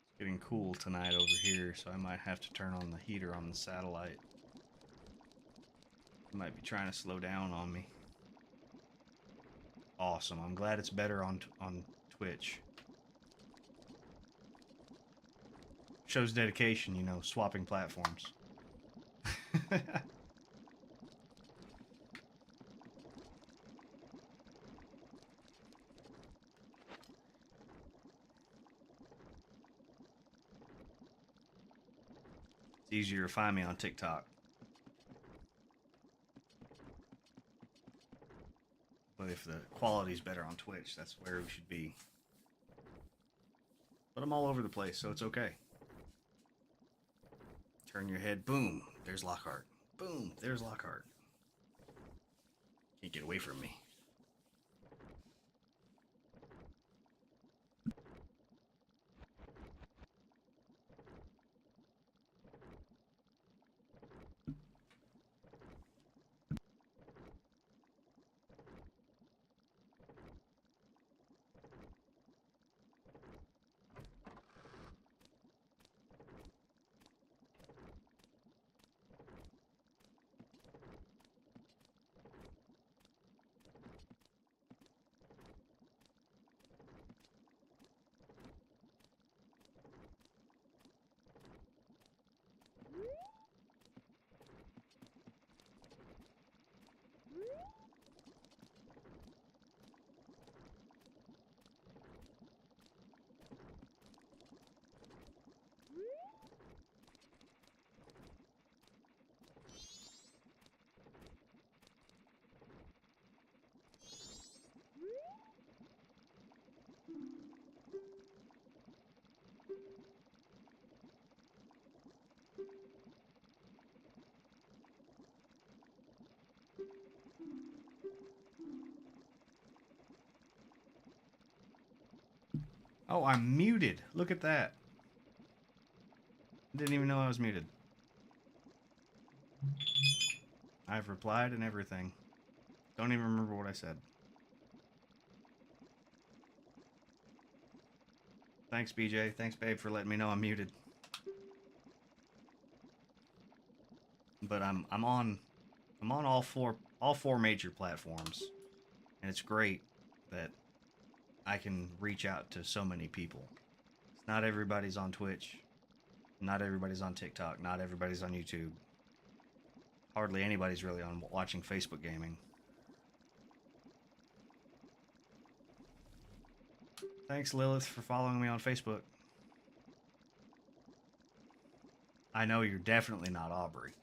It's getting cool tonight over here, so I might have to turn on the heater on the satellite. It might be trying to slow down on me. Awesome. I'm glad it's better on Twitch. Shows dedication, you know, swapping platforms. It's easier to find me on TikTok. But if the quality's better on Twitch, that's where we should be. But I'm all over the place, so it's okay. Turn your head, boom, there's Lockhart. Boom, there's Lockhart. Can't get away from me. Oh, I'm muted. Look at that. Didn't even know I was muted. I've replied and everything. Don't even remember what I said. Thanks, BJ. Thanks, babe, for letting me know I'm muted. But I'm on all four major platforms, and it's great that I can reach out to so many people. It's not everybody's on Twitch, not everybody's on TikTok, not everybody's on YouTube. Hardly anybody's really on watching Facebook gaming. Thanks, Lilith, for following me on Facebook. I know you're definitely not Aubrey.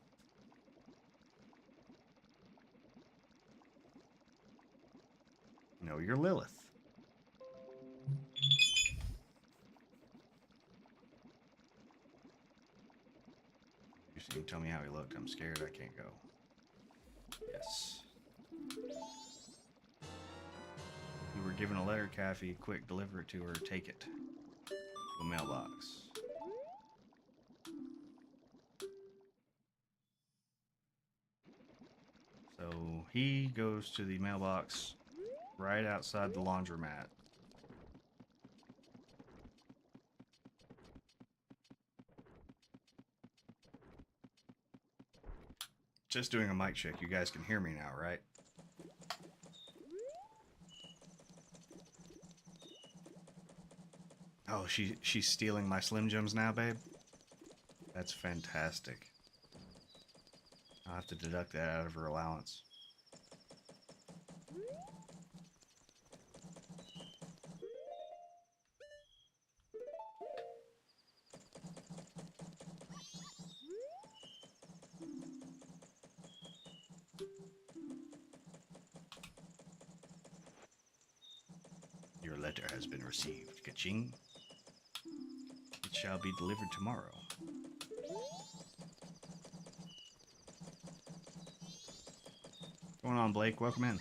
No, you're Lilith. You can tell me how he looked. I'm scared I can't go. Yes. We were given a letter, Kathy. Quick, deliver it to her. Take it to a mailbox. So he goes to the mailbox right outside the laundromat. Just doing a mic check. You guys can hear me now, right? Oh, she's stealing my Slim Jims now, babe? That's fantastic. I'll have to deduct that out of her allowance. Your letter has been received. Ka-ching. It shall be delivered tomorrow. What's going on, Blake? Welcome in.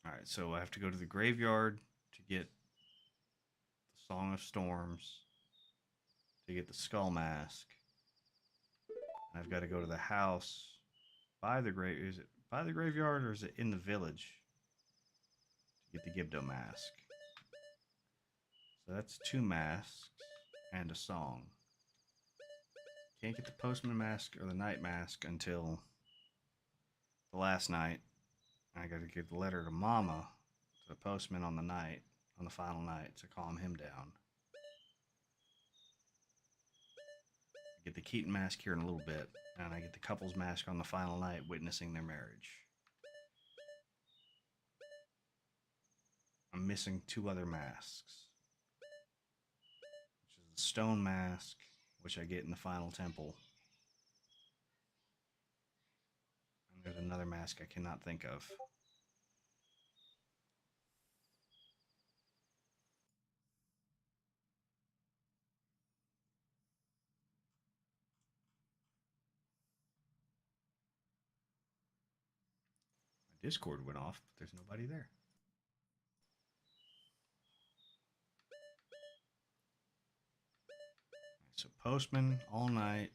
Alright, so I have to go to the graveyard to get the Song of Storms, to get the Skull Mask. And I've got to go to the house by the grave. Is it by the graveyard or is it in the village to get the Gibdo Mask? So that's 2 masks and a song. Can't get the Postman Mask or the Night Mask until the last night. I got to give the letter to Mama, to the postman on the final night, to calm him down. I get the Keaton mask here in a little bit, and I get the couple's mask on the final night, witnessing their marriage. I'm missing 2 other masks, which is the stone mask, which I get in the final temple, and there's another mask I cannot think of. My Discord went off, but there's nobody there. So postman all night.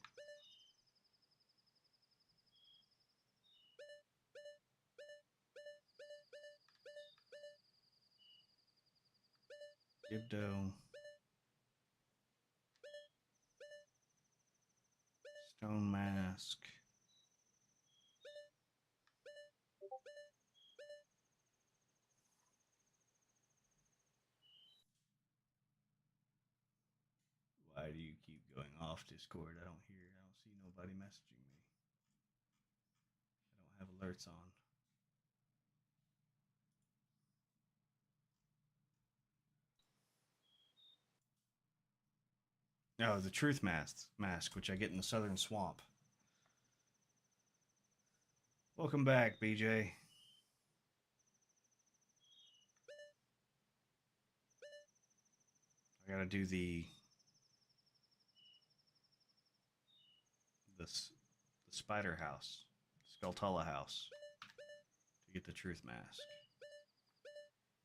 Gibdo. Stone mask. Why do you keep going off Discord? I don't see nobody messaging me. I don't have alerts on. Oh, the truth mask, which I get in the southern swamp. Welcome back, BJ. I gotta do the spider house, Skulltula house, to get the truth mask.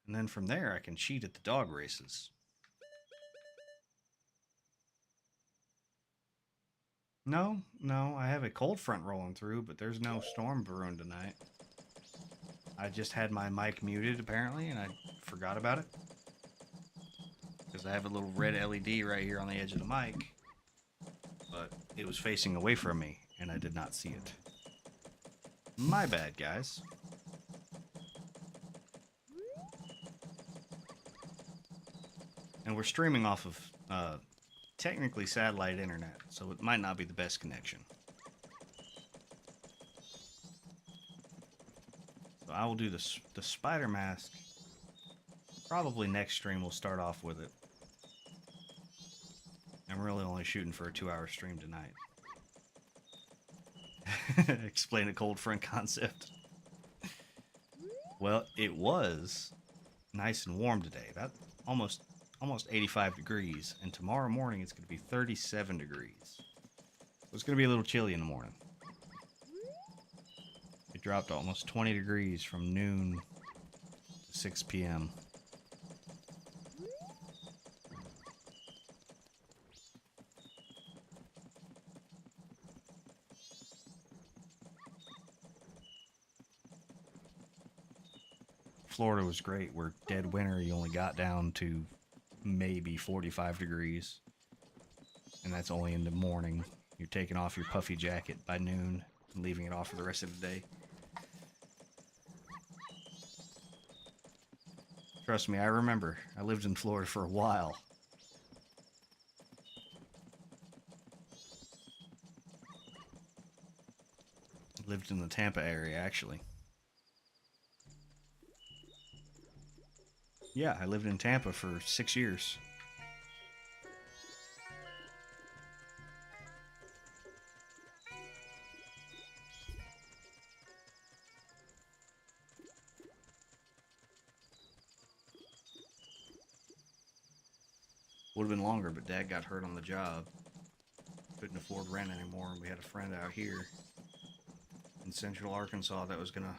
And then from there, I can cheat at the dog races. No, I have a cold front rolling through, but there's no storm brewing tonight. I just had my mic muted, apparently, and I forgot about it. Because I have a little red LED right here on the edge of the mic, but it was facing away from me, and I did not see it. My bad, guys. And we're streaming off of technically satellite internet, so it might not be the best connection. So I will do the spider mask. Probably next stream we'll start off with it. I'm really only shooting for a 2-hour stream tonight. Explain the cold front concept. Well, it was nice and warm today. That almost 85 degrees, and tomorrow morning it's going to be 37 degrees. So it's going to be a little chilly in the morning. It dropped almost 20 degrees from noon to 6 p.m. Florida was great. Where dead winter, you only got down to maybe 45 degrees. And that's only in the morning. You're taking off your puffy jacket by noon and leaving it off for the rest of the day. Trust me, I remember. I lived in Florida for a while. I lived in the Tampa area, actually. Yeah, I lived in Tampa for 6 years. Would have been longer, but Dad got hurt on the job. Couldn't afford rent anymore, and we had a friend out here in Central Arkansas that was going to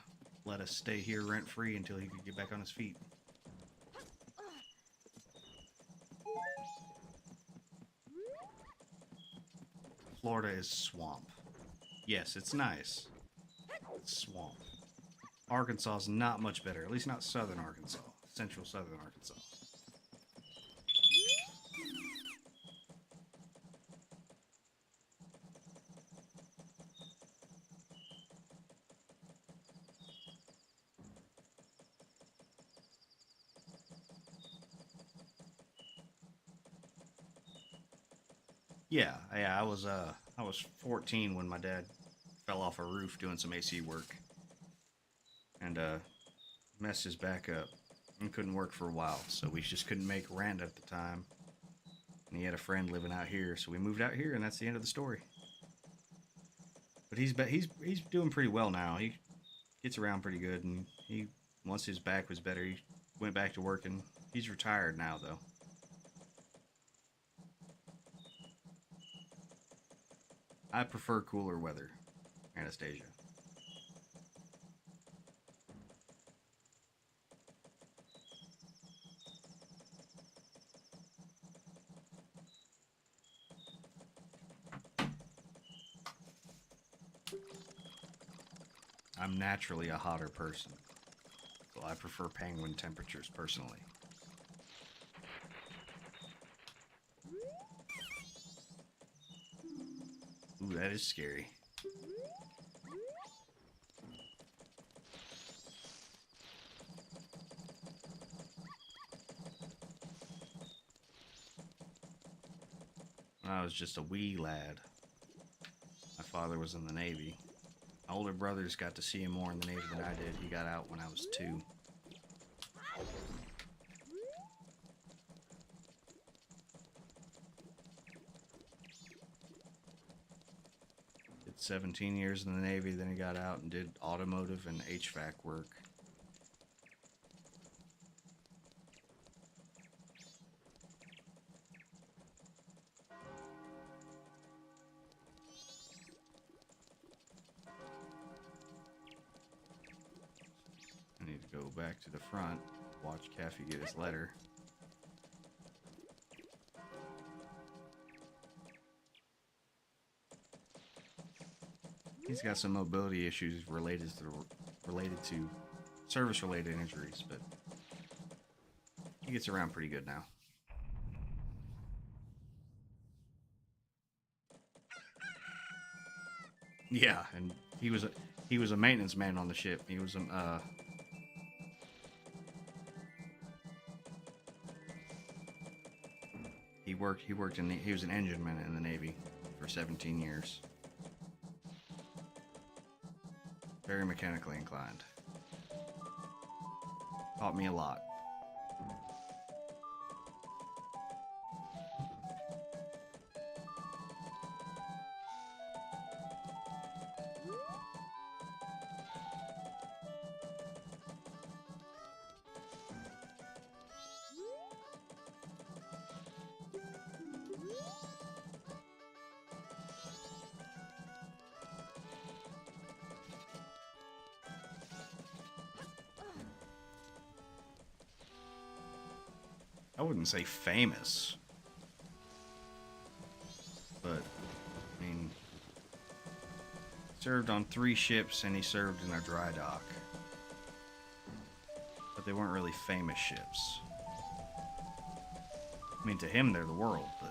let us stay here rent-free until he could get back on his feet. Florida is swamp. Yes, it's nice. It's swamp. Arkansas is not much better, at least not southern Arkansas. Central southern Arkansas. Yeah, I was 14 when my dad fell off a roof doing some AC work and messed his back up and couldn't work for a while, so we just couldn't make rent at the time. And he had a friend living out here, so we moved out here, and that's the end of the story. But he's doing pretty well now. He gets around pretty good, and he once his back was better, he went back to working. He's retired now, though. I prefer cooler weather, Anastasia. I'm naturally a hotter person, so I prefer penguin temperatures personally. Ooh, that is scary. When I was just a wee lad, my father was in the Navy. My older brothers got to see him more in the Navy than I did. He got out when I was 2. Did 17 years in the Navy, then he got out and did automotive and HVAC work. I need to go back to the front, watch Caffey get his letter. He's got some mobility issues related to service-related injuries, but he gets around pretty good now. Yeah, and he was a maintenance man on the ship. He was he was an engineman in the Navy for 17 years. Very mechanically inclined. Taught me a lot. I wouldn't say famous, but I mean, served on 3 ships and he served in a dry dock, but they weren't really famous ships. I mean, to him they're the world, but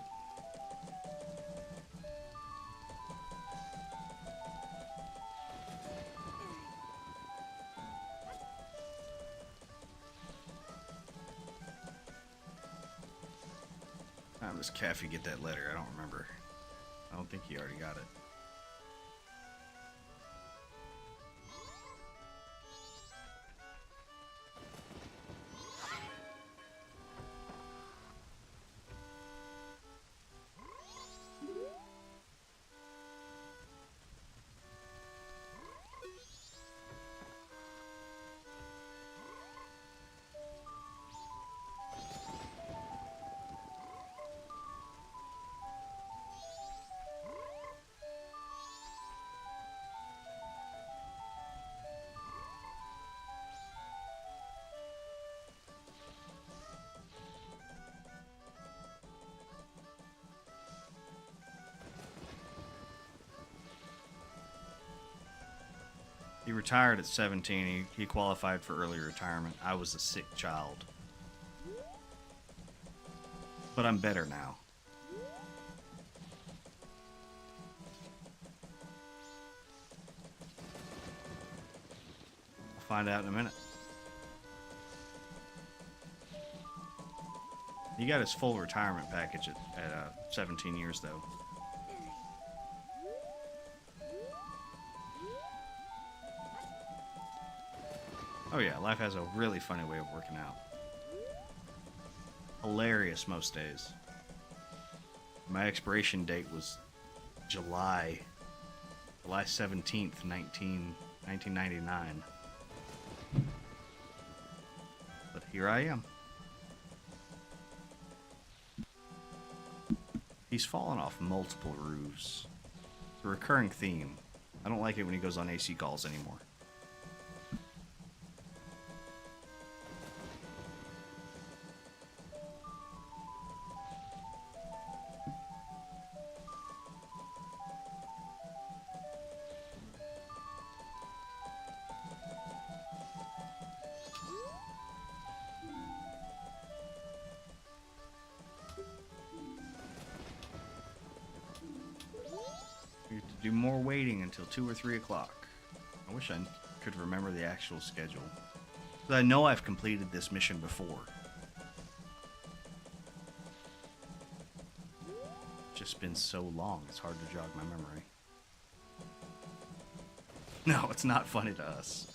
how does Caffey get that letter? I don't remember. I don't think he already got it. He retired at 17. He qualified for early retirement. I was a sick child. But I'm better now. I'll find out in a minute. He got his full retirement package at 17 years, though. Oh yeah, life has a really funny way of working out. Hilarious most days. My expiration date was July 17th, 1999. But here I am. He's fallen off multiple roofs. It's a recurring theme. I don't like it when he goes on AC calls anymore. We have to do more waiting until 2 or 3 o'clock. I wish I could remember the actual schedule. But I know I've completed this mission before. It's just been so long, it's hard to jog my memory. No, it's not funny to us.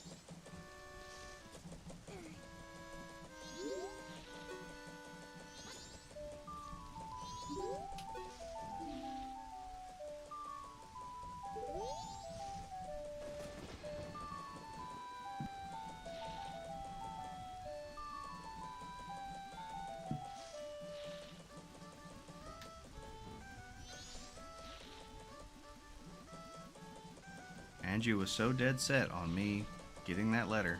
Angie was so dead set on me getting that letter.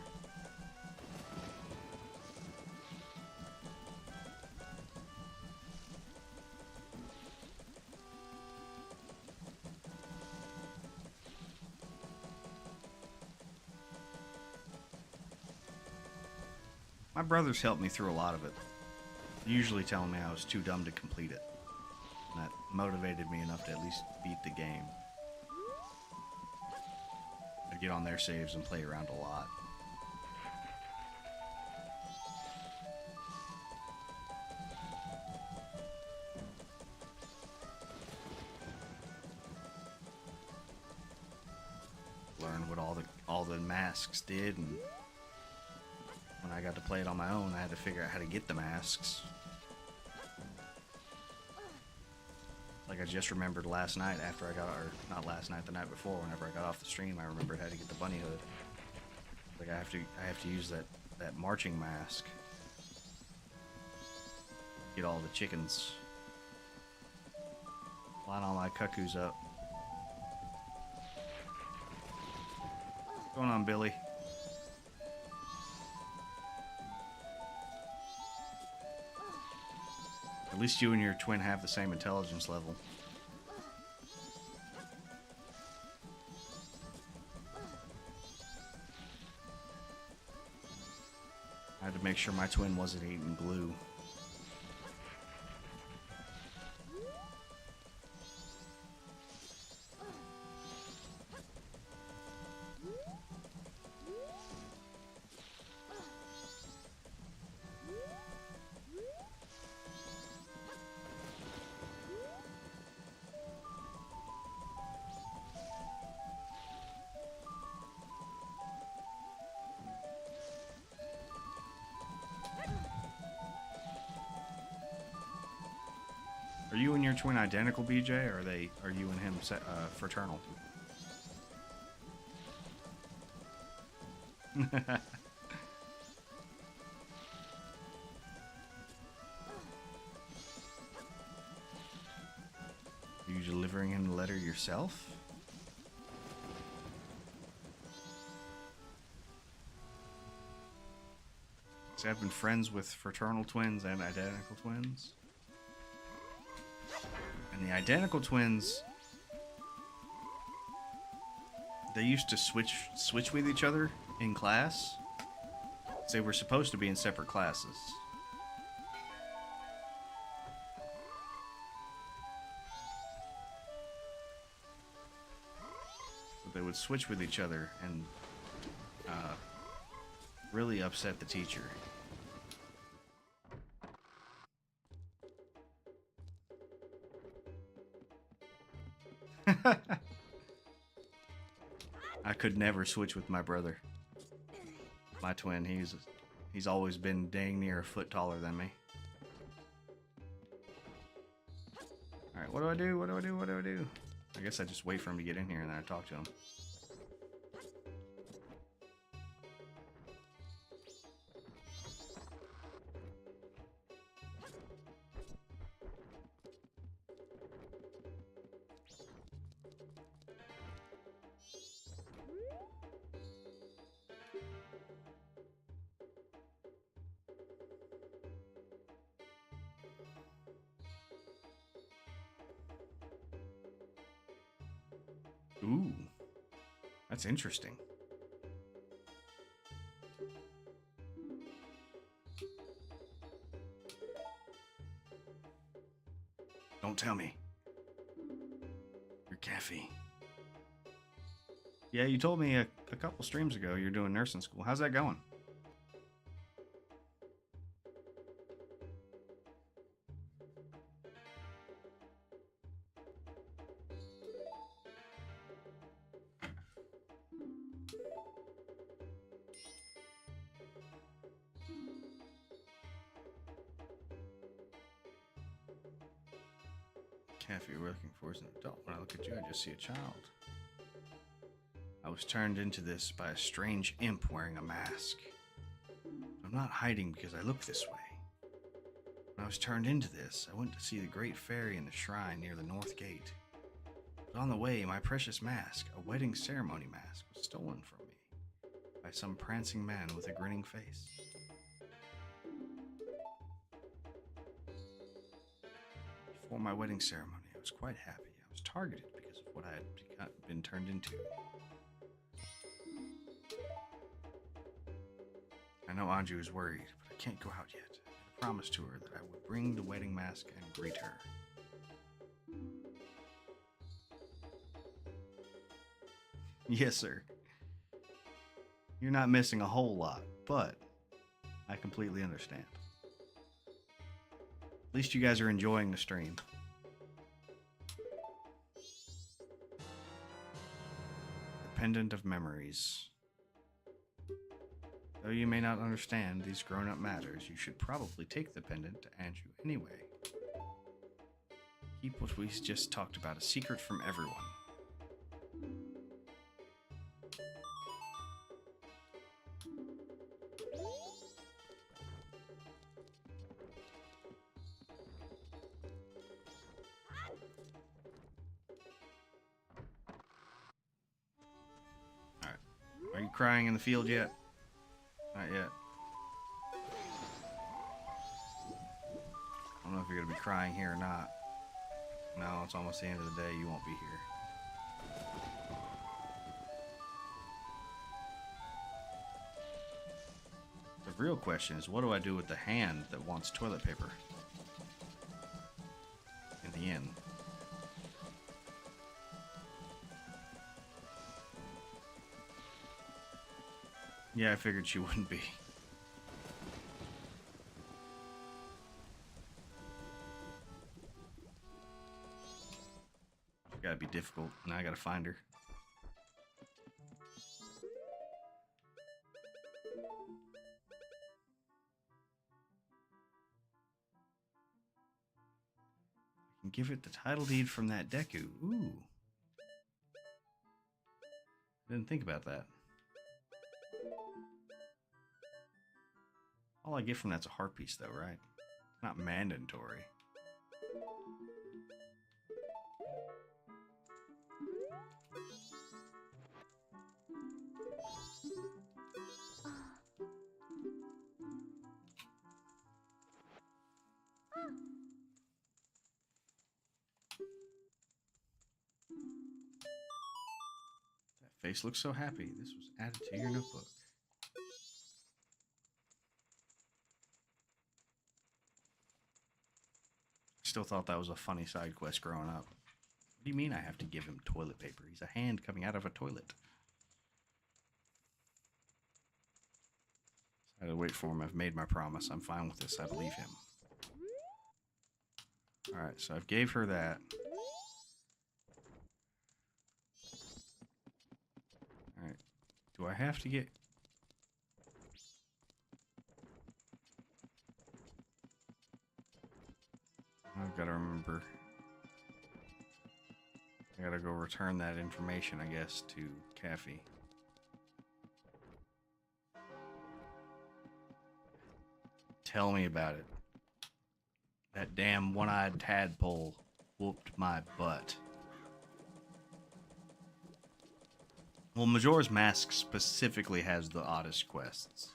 My brothers helped me through a lot of it, usually telling me I was too dumb to complete it. And that motivated me enough to at least beat the game. I'd get on their saves and play around a lot. Learn what all the masks did, and when I got to play it on my own, I had to figure out how to get the masks. Like I just remembered last night after I got, or not last night, the night before, whenever I got off the stream, I remembered how to get the bunny hood. Like I have to use that marching mask. Get all the chickens. Line all my cuckoos up. What's going on, Billy? At least you and your twin have the same intelligence level. I had to make sure my twin wasn't eating glue. Are you and your twin identical, BJ, or are you and him fraternal? Are you delivering him the letter yourself? See, I've been friends with fraternal twins and identical twins. And the identical twins, they used to switch with each other in class. They were supposed to be in separate classes. But they would switch with each other and really upset the teacher. I could never switch with my brother. My twin, he's always been dang near a foot taller than me. Alright, what do I do? What do I do? What do I do? I guess I just wait for him to get in here and then I talk to him. Ooh, that's interesting. Don't tell me. You're Caffey. Yeah, you told me a couple streams ago you're doing nursing school. How's that going? Caffey you're looking for is an adult. When I look at you, I just see a child. I was turned into this by a strange imp wearing a mask. I'm not hiding because I look this way. When I was turned into this, I went to see the great fairy in the shrine near the north gate. But on the way, my precious mask, a wedding ceremony mask, was stolen from me by some prancing man with a grinning face. Before my wedding ceremony, I was quite happy. I was targeted because of what I had been turned into. I know Anju is worried, but I can't go out yet. I promised to her that I would bring the wedding mask and greet her. Yes, sir. You're not missing a whole lot, but I completely understand. At least you guys are enjoying the stream. The Pendant of Memories. Though you may not understand these grown-up matters, you should probably take the pendant to Anju anyway. Keep what we just talked about a secret from everyone. Alright. Are you crying in the field yet? Not yet. I don't know if you're going to be crying here or not. No, it's almost the end of the day. You won't be here. The real question is, what do I do with the hand that wants toilet paper? In the inn. Yeah, I figured she wouldn't be. It's gotta be difficult. Now I gotta find her. I can give it the title deed from that Deku. Ooh. Didn't think about that. All I get from that's a heart piece, though, right? It's not mandatory. That face looks so happy. This was added to your notebook. Still thought that was a funny side quest growing up. What do you mean I have to give him toilet paper? He's a hand coming out of a toilet. I had to wait for him. I've made my promise. I'm fine with this. I believe him. Alright, so I've gave her that. Alright. Do I have to get... I've got to remember. I gotta go return that information, I guess, to Caffey. Tell me about it. That damn one-eyed tadpole whooped my butt. Well, Majora's Mask specifically has the oddest quests.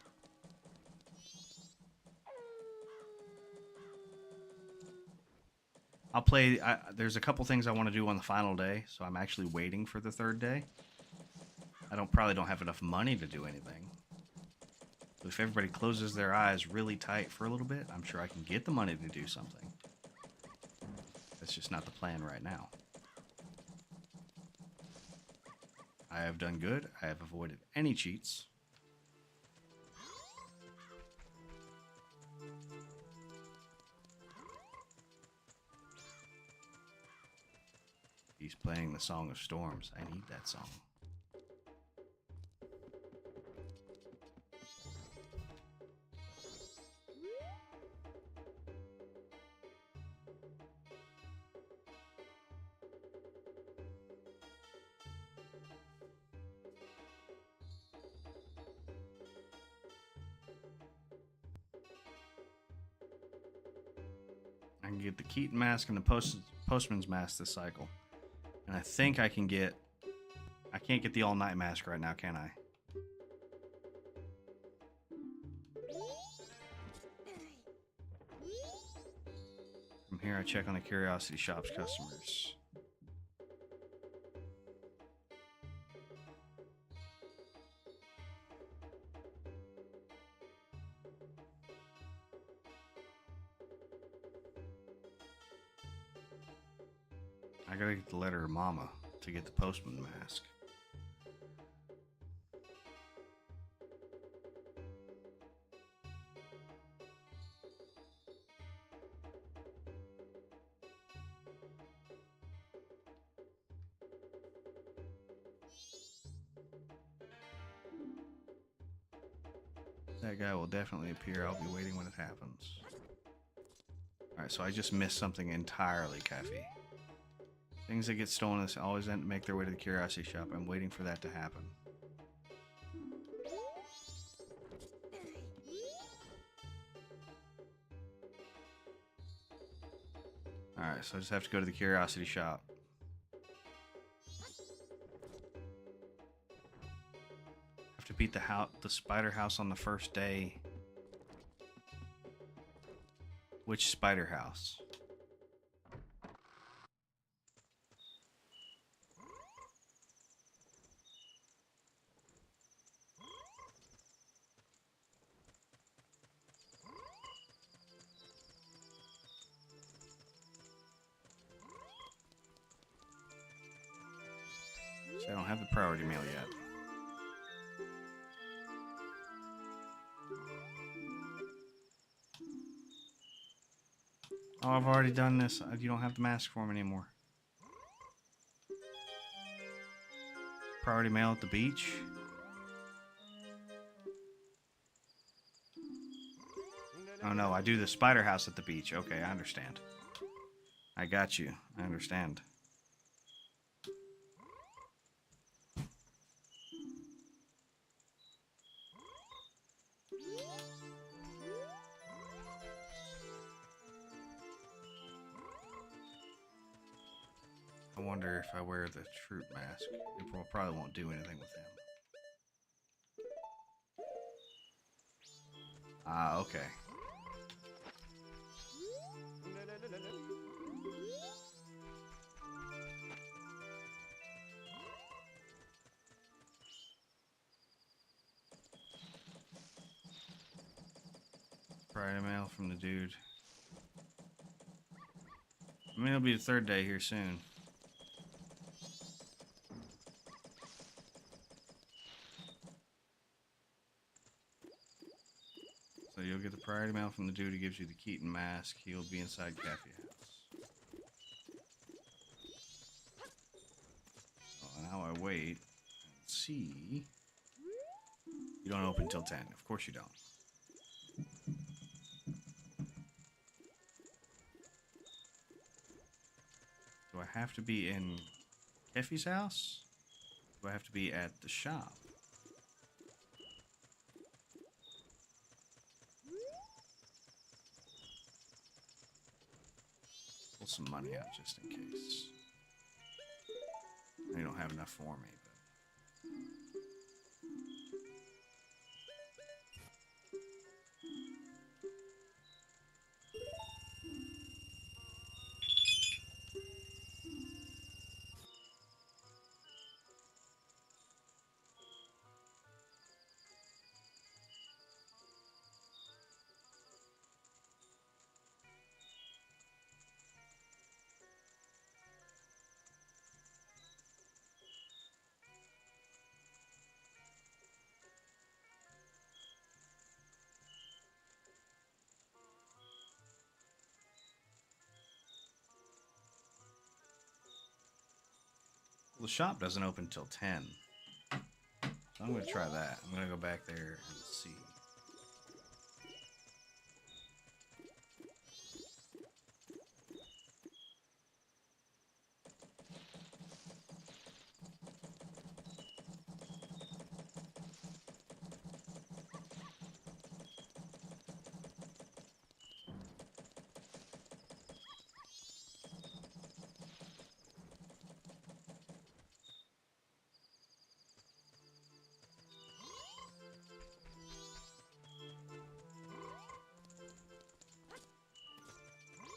I'll play... there's a couple things I want to do on the final day, so I'm actually waiting for the third day. I probably don't have enough money to do anything. But if everybody closes their eyes really tight for a little bit, I'm sure I can get the money to do something. That's just not the plan right now. I have done good. I have avoided any cheats. He's playing the Song of Storms. I need that song. I can get the Keaton mask and the postman's mask this cycle. And I think I can get... I can't get the all-night mask right now, can I? From here, I check on the Curiosity Shop's customers. I gotta get the letter of Mama to get the postman mask. That guy will definitely appear. I'll be waiting when it happens. Alright, so I just missed something entirely, Kathy. Things that get stolen always end to make their way to the Curiosity Shop. I'm waiting for that to happen. Alright, so I just have to go to the Curiosity Shop. Have to beat the spider house on the first day. Which spider house? So I don't have the priority mail yet. Oh, I've already done this. You don't have the mask for me anymore. Priority mail at the beach? Oh no, I do the spider house at the beach. Okay, I understand. I got you. I understand. I wonder if I wear the troop mask, it probably won't do anything with him. Ah, okay. Priority mail from the dude. I mean, it'll be the third day here soon. So you'll get the priority mail from the dude who gives you the Keaton mask. He'll be inside Cafe House. Well, now I wait and see. You don't open till 10. Of course you don't. Do I have to be in Keffy's house? Do I have to be at the shop? Pull some money out just in case. They don't have enough for me, but... Well, the shop doesn't open till 10. So I'm going to try that. I'm going to go back there and see.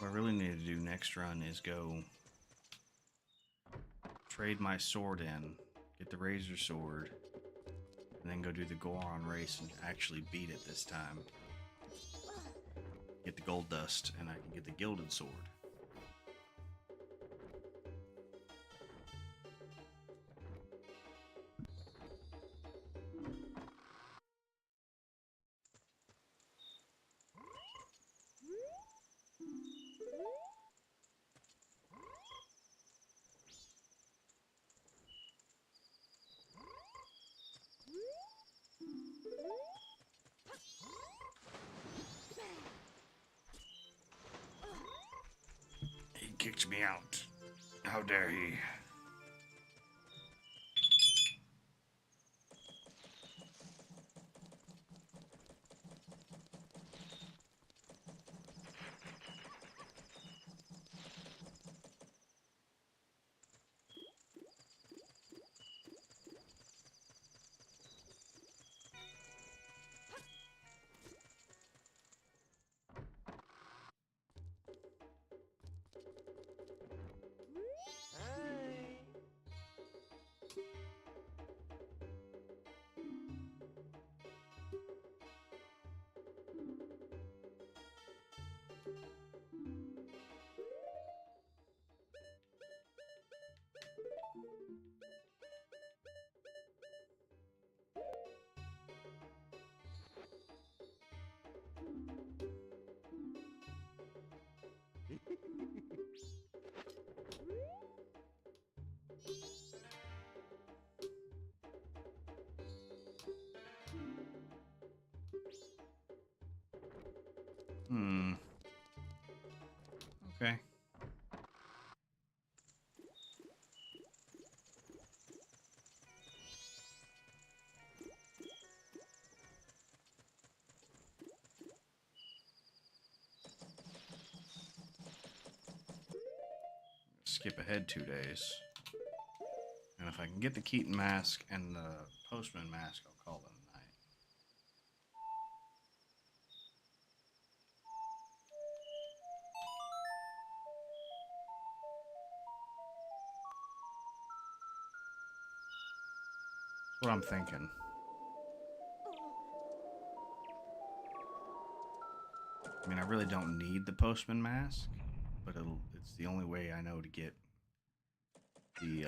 What I really need to do next run is go trade my sword in, get the razor sword, and then go do the Goron race and actually beat it this time. Get the gold dust, and I can get the gilded sword. He kicked me out. How dare he? Okay. Skip ahead 2 days. And if I can get the Keaton mask and the Postman mask, I'll call it a night. That's what I'm thinking. I mean, I really don't need the Postman mask, but it's the only way I know to get the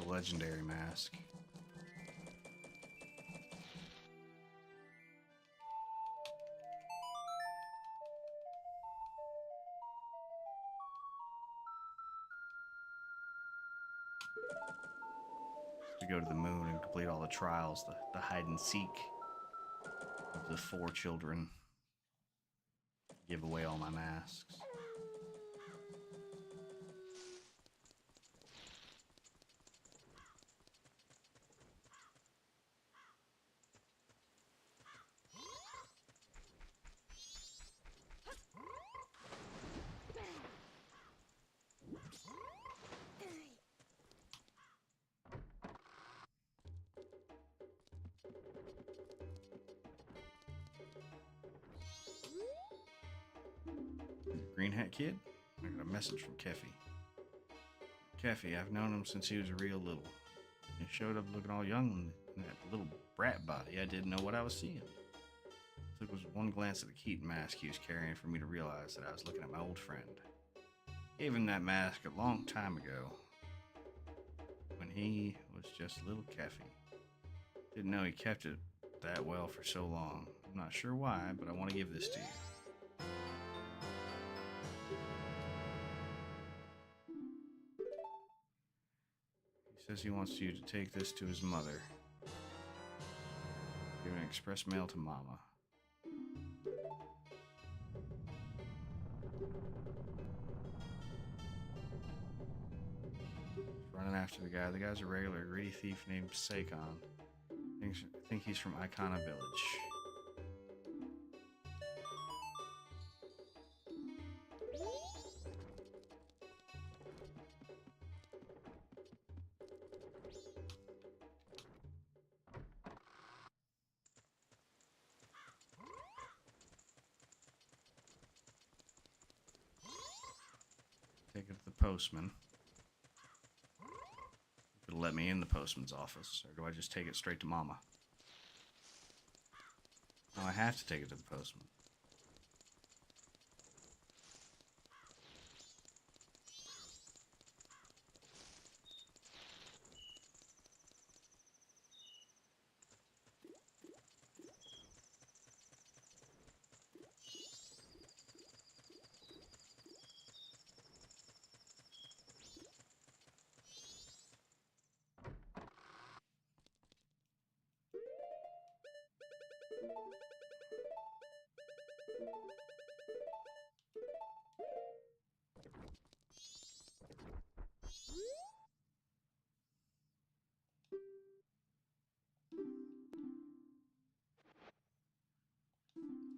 legendary mask. To go to the moon and complete all the trials, the hide and seek of the 4 children. Give away all my masks. Green Hat Kid? I got a message from Keffy. Keffy, I've known him since he was a real little. He showed up looking all young in that little brat body. I didn't know what I was seeing. It was one glance at the Keaton mask he was carrying for me to realize that I was looking at my old friend. Gave him that mask a long time ago, when he was just little Keffy. Didn't know he kept it that well for so long. I'm not sure why, but I want to give this to you. He says he wants you to take this to his mother. Give an express mail to Mama. Running after the guy. The guy's a regular greedy thief named Sakon. I think he's from Icona Village. postman. It'll let me in the postman's office, or do I just take it straight to Mama? No, I have to take it to the postman.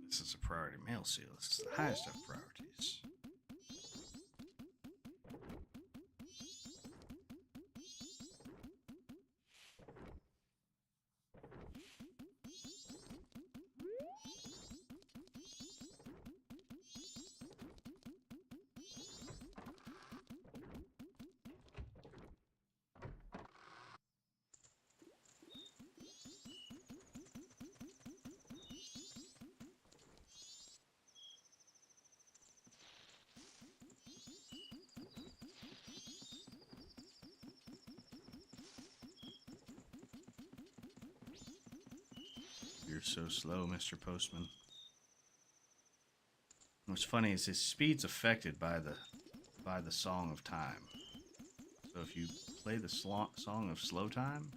This is a priority mail seal. This is the highest of priorities. You're so slow, Mr. Postman. What's funny is his speed's affected by the Song of Time. So if you play the Song of Slow Time,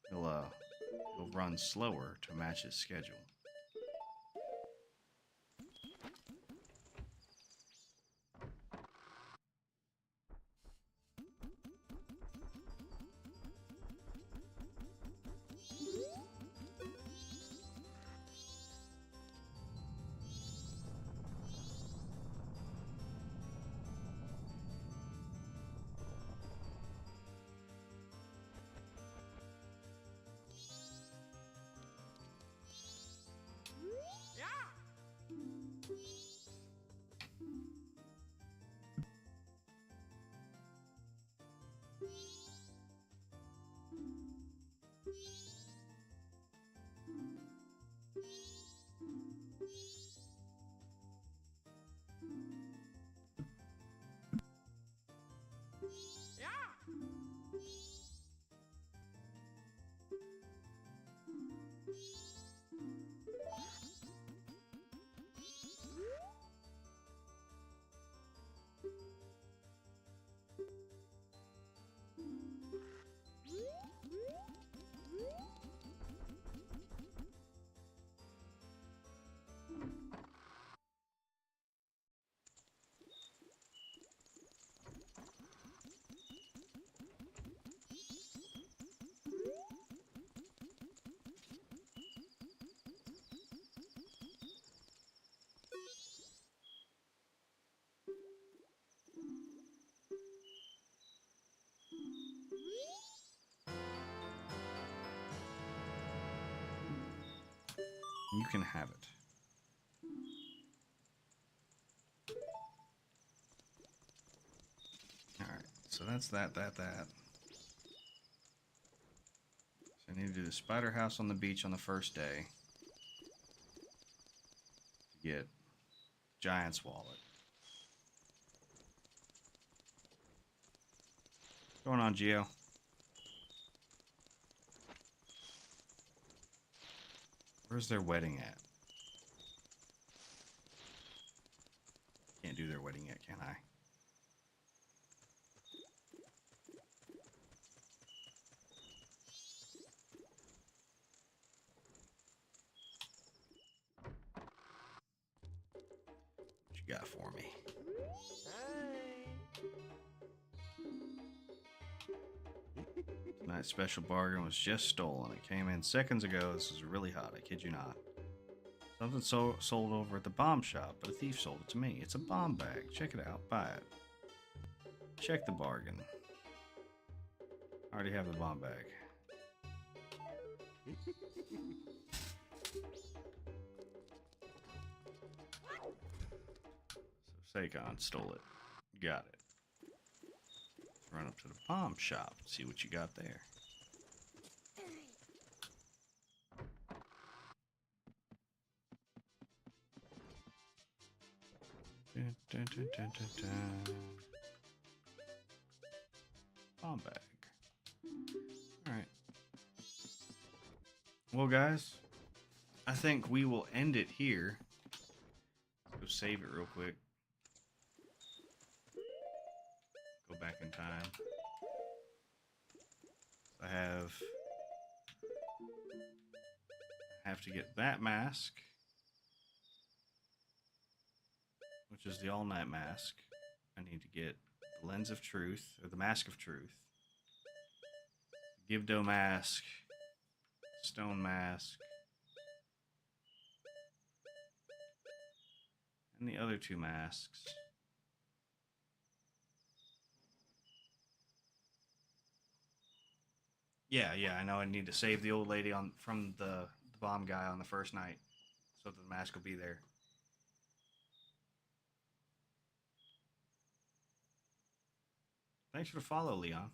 he'll run slower to match his schedule. You can have it. Alright, so that's that. So I need to do the spider house on the beach on the first day. To get Giant's wallet. What's going on, Geo? Where's their wedding at? Can't do their wedding yet, can I? What you got for me? Tonight's special bargain was just stolen. It came in seconds ago. This is really hot. I kid you not. Something sold over at the bomb shop, but a thief sold it to me. It's a bomb bag. Check it out. Buy it. Check the bargain. I already have the bomb bag. So Sakon stole it. Got it. Run up to the bomb shop. See what you got there. Dun, dun, dun, dun, dun, dun. Bomb bag. Alright. Well, guys, I think we will end it here. Let's go save it real quick. Go back in time. I have to get that mask, which is the all-night mask. I need to get the lens of truth, or the mask of truth. Gibdo mask, stone mask, and the other two masks. Yeah, I know I need to save the old lady from the bomb guy on the first night, so the mask will be there. Thanks for the follow, Leon.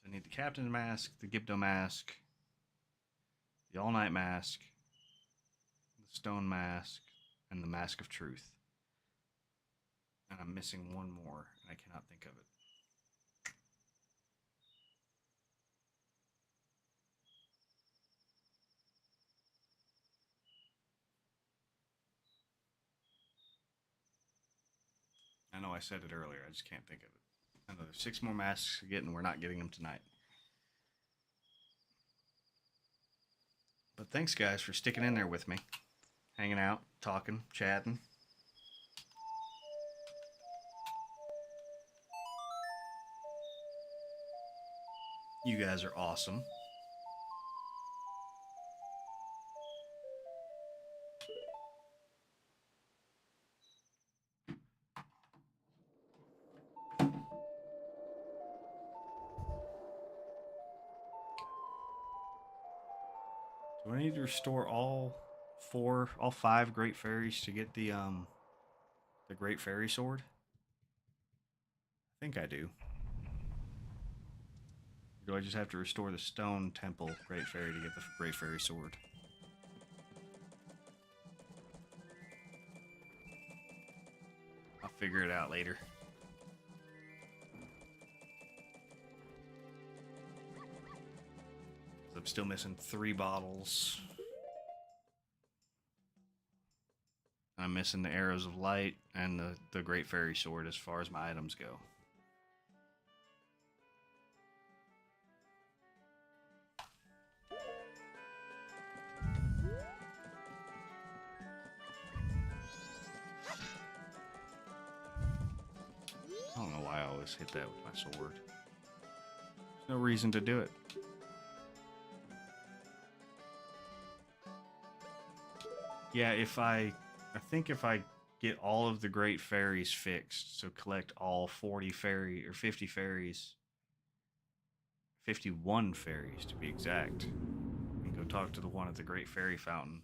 So I need the captain's mask, the Gibdo mask, the all-night mask, the stone mask, and the mask of truth. And I'm missing one more, and I cannot think of it. I know I said it earlier, I just can't think of it. I know there's 6 more masks to get, and we're not getting them tonight. But thanks, guys, for sticking in there with me. Hanging out, talking, chatting. You guys are awesome. Do I need to restore all 5 Great Fairies to get the Great Fairy Sword? I think I do. Or do I just have to restore the Stone Temple Great Fairy to get the Great Fairy Sword? I'll figure it out later. I'm still missing 3 bottles. I'm missing the Arrows of Light and the Great Fairy Sword as far as my items go. I don't know why I always hit that with my sword. There's no reason to do it. Yeah, I think if I get all of the Great Fairies fixed, so collect all 50 fairies, 51 fairies to be exact, and go talk to the one at the Great Fairy Fountain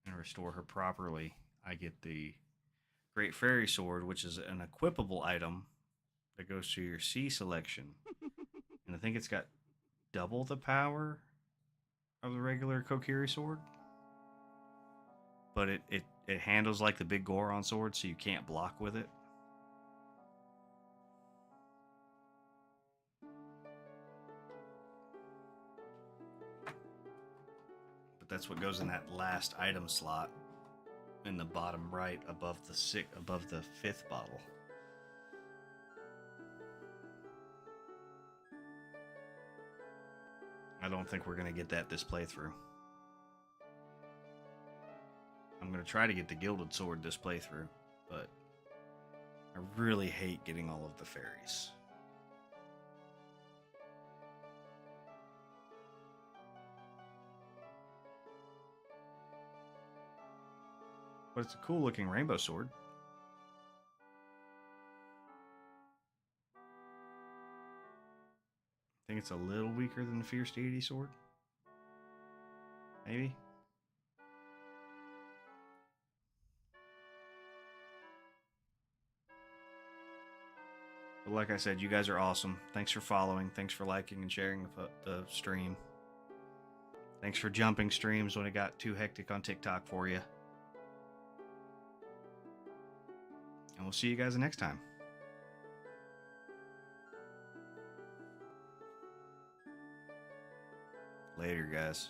and restore her properly, I get the Great Fairy Sword, which is an equipable item that goes to your C selection. And I think it's got double the power of the regular Kokiri sword. But it handles like the big Goron sword, so you can't block with it. But that's what goes in that last item slot in the bottom right above the 5th bottle. I don't think we're going to get that this playthrough. I'm going to try to get the Gilded Sword this playthrough, but I really hate getting all of the fairies. But it's a cool looking rainbow sword. I think it's a little weaker than the Fierce Deity sword. Maybe. But like I said, you guys are awesome. Thanks for following. Thanks for liking and sharing the stream. Thanks for jumping streams when it got too hectic on TikTok for you. And we'll see you guys next time. Later, guys.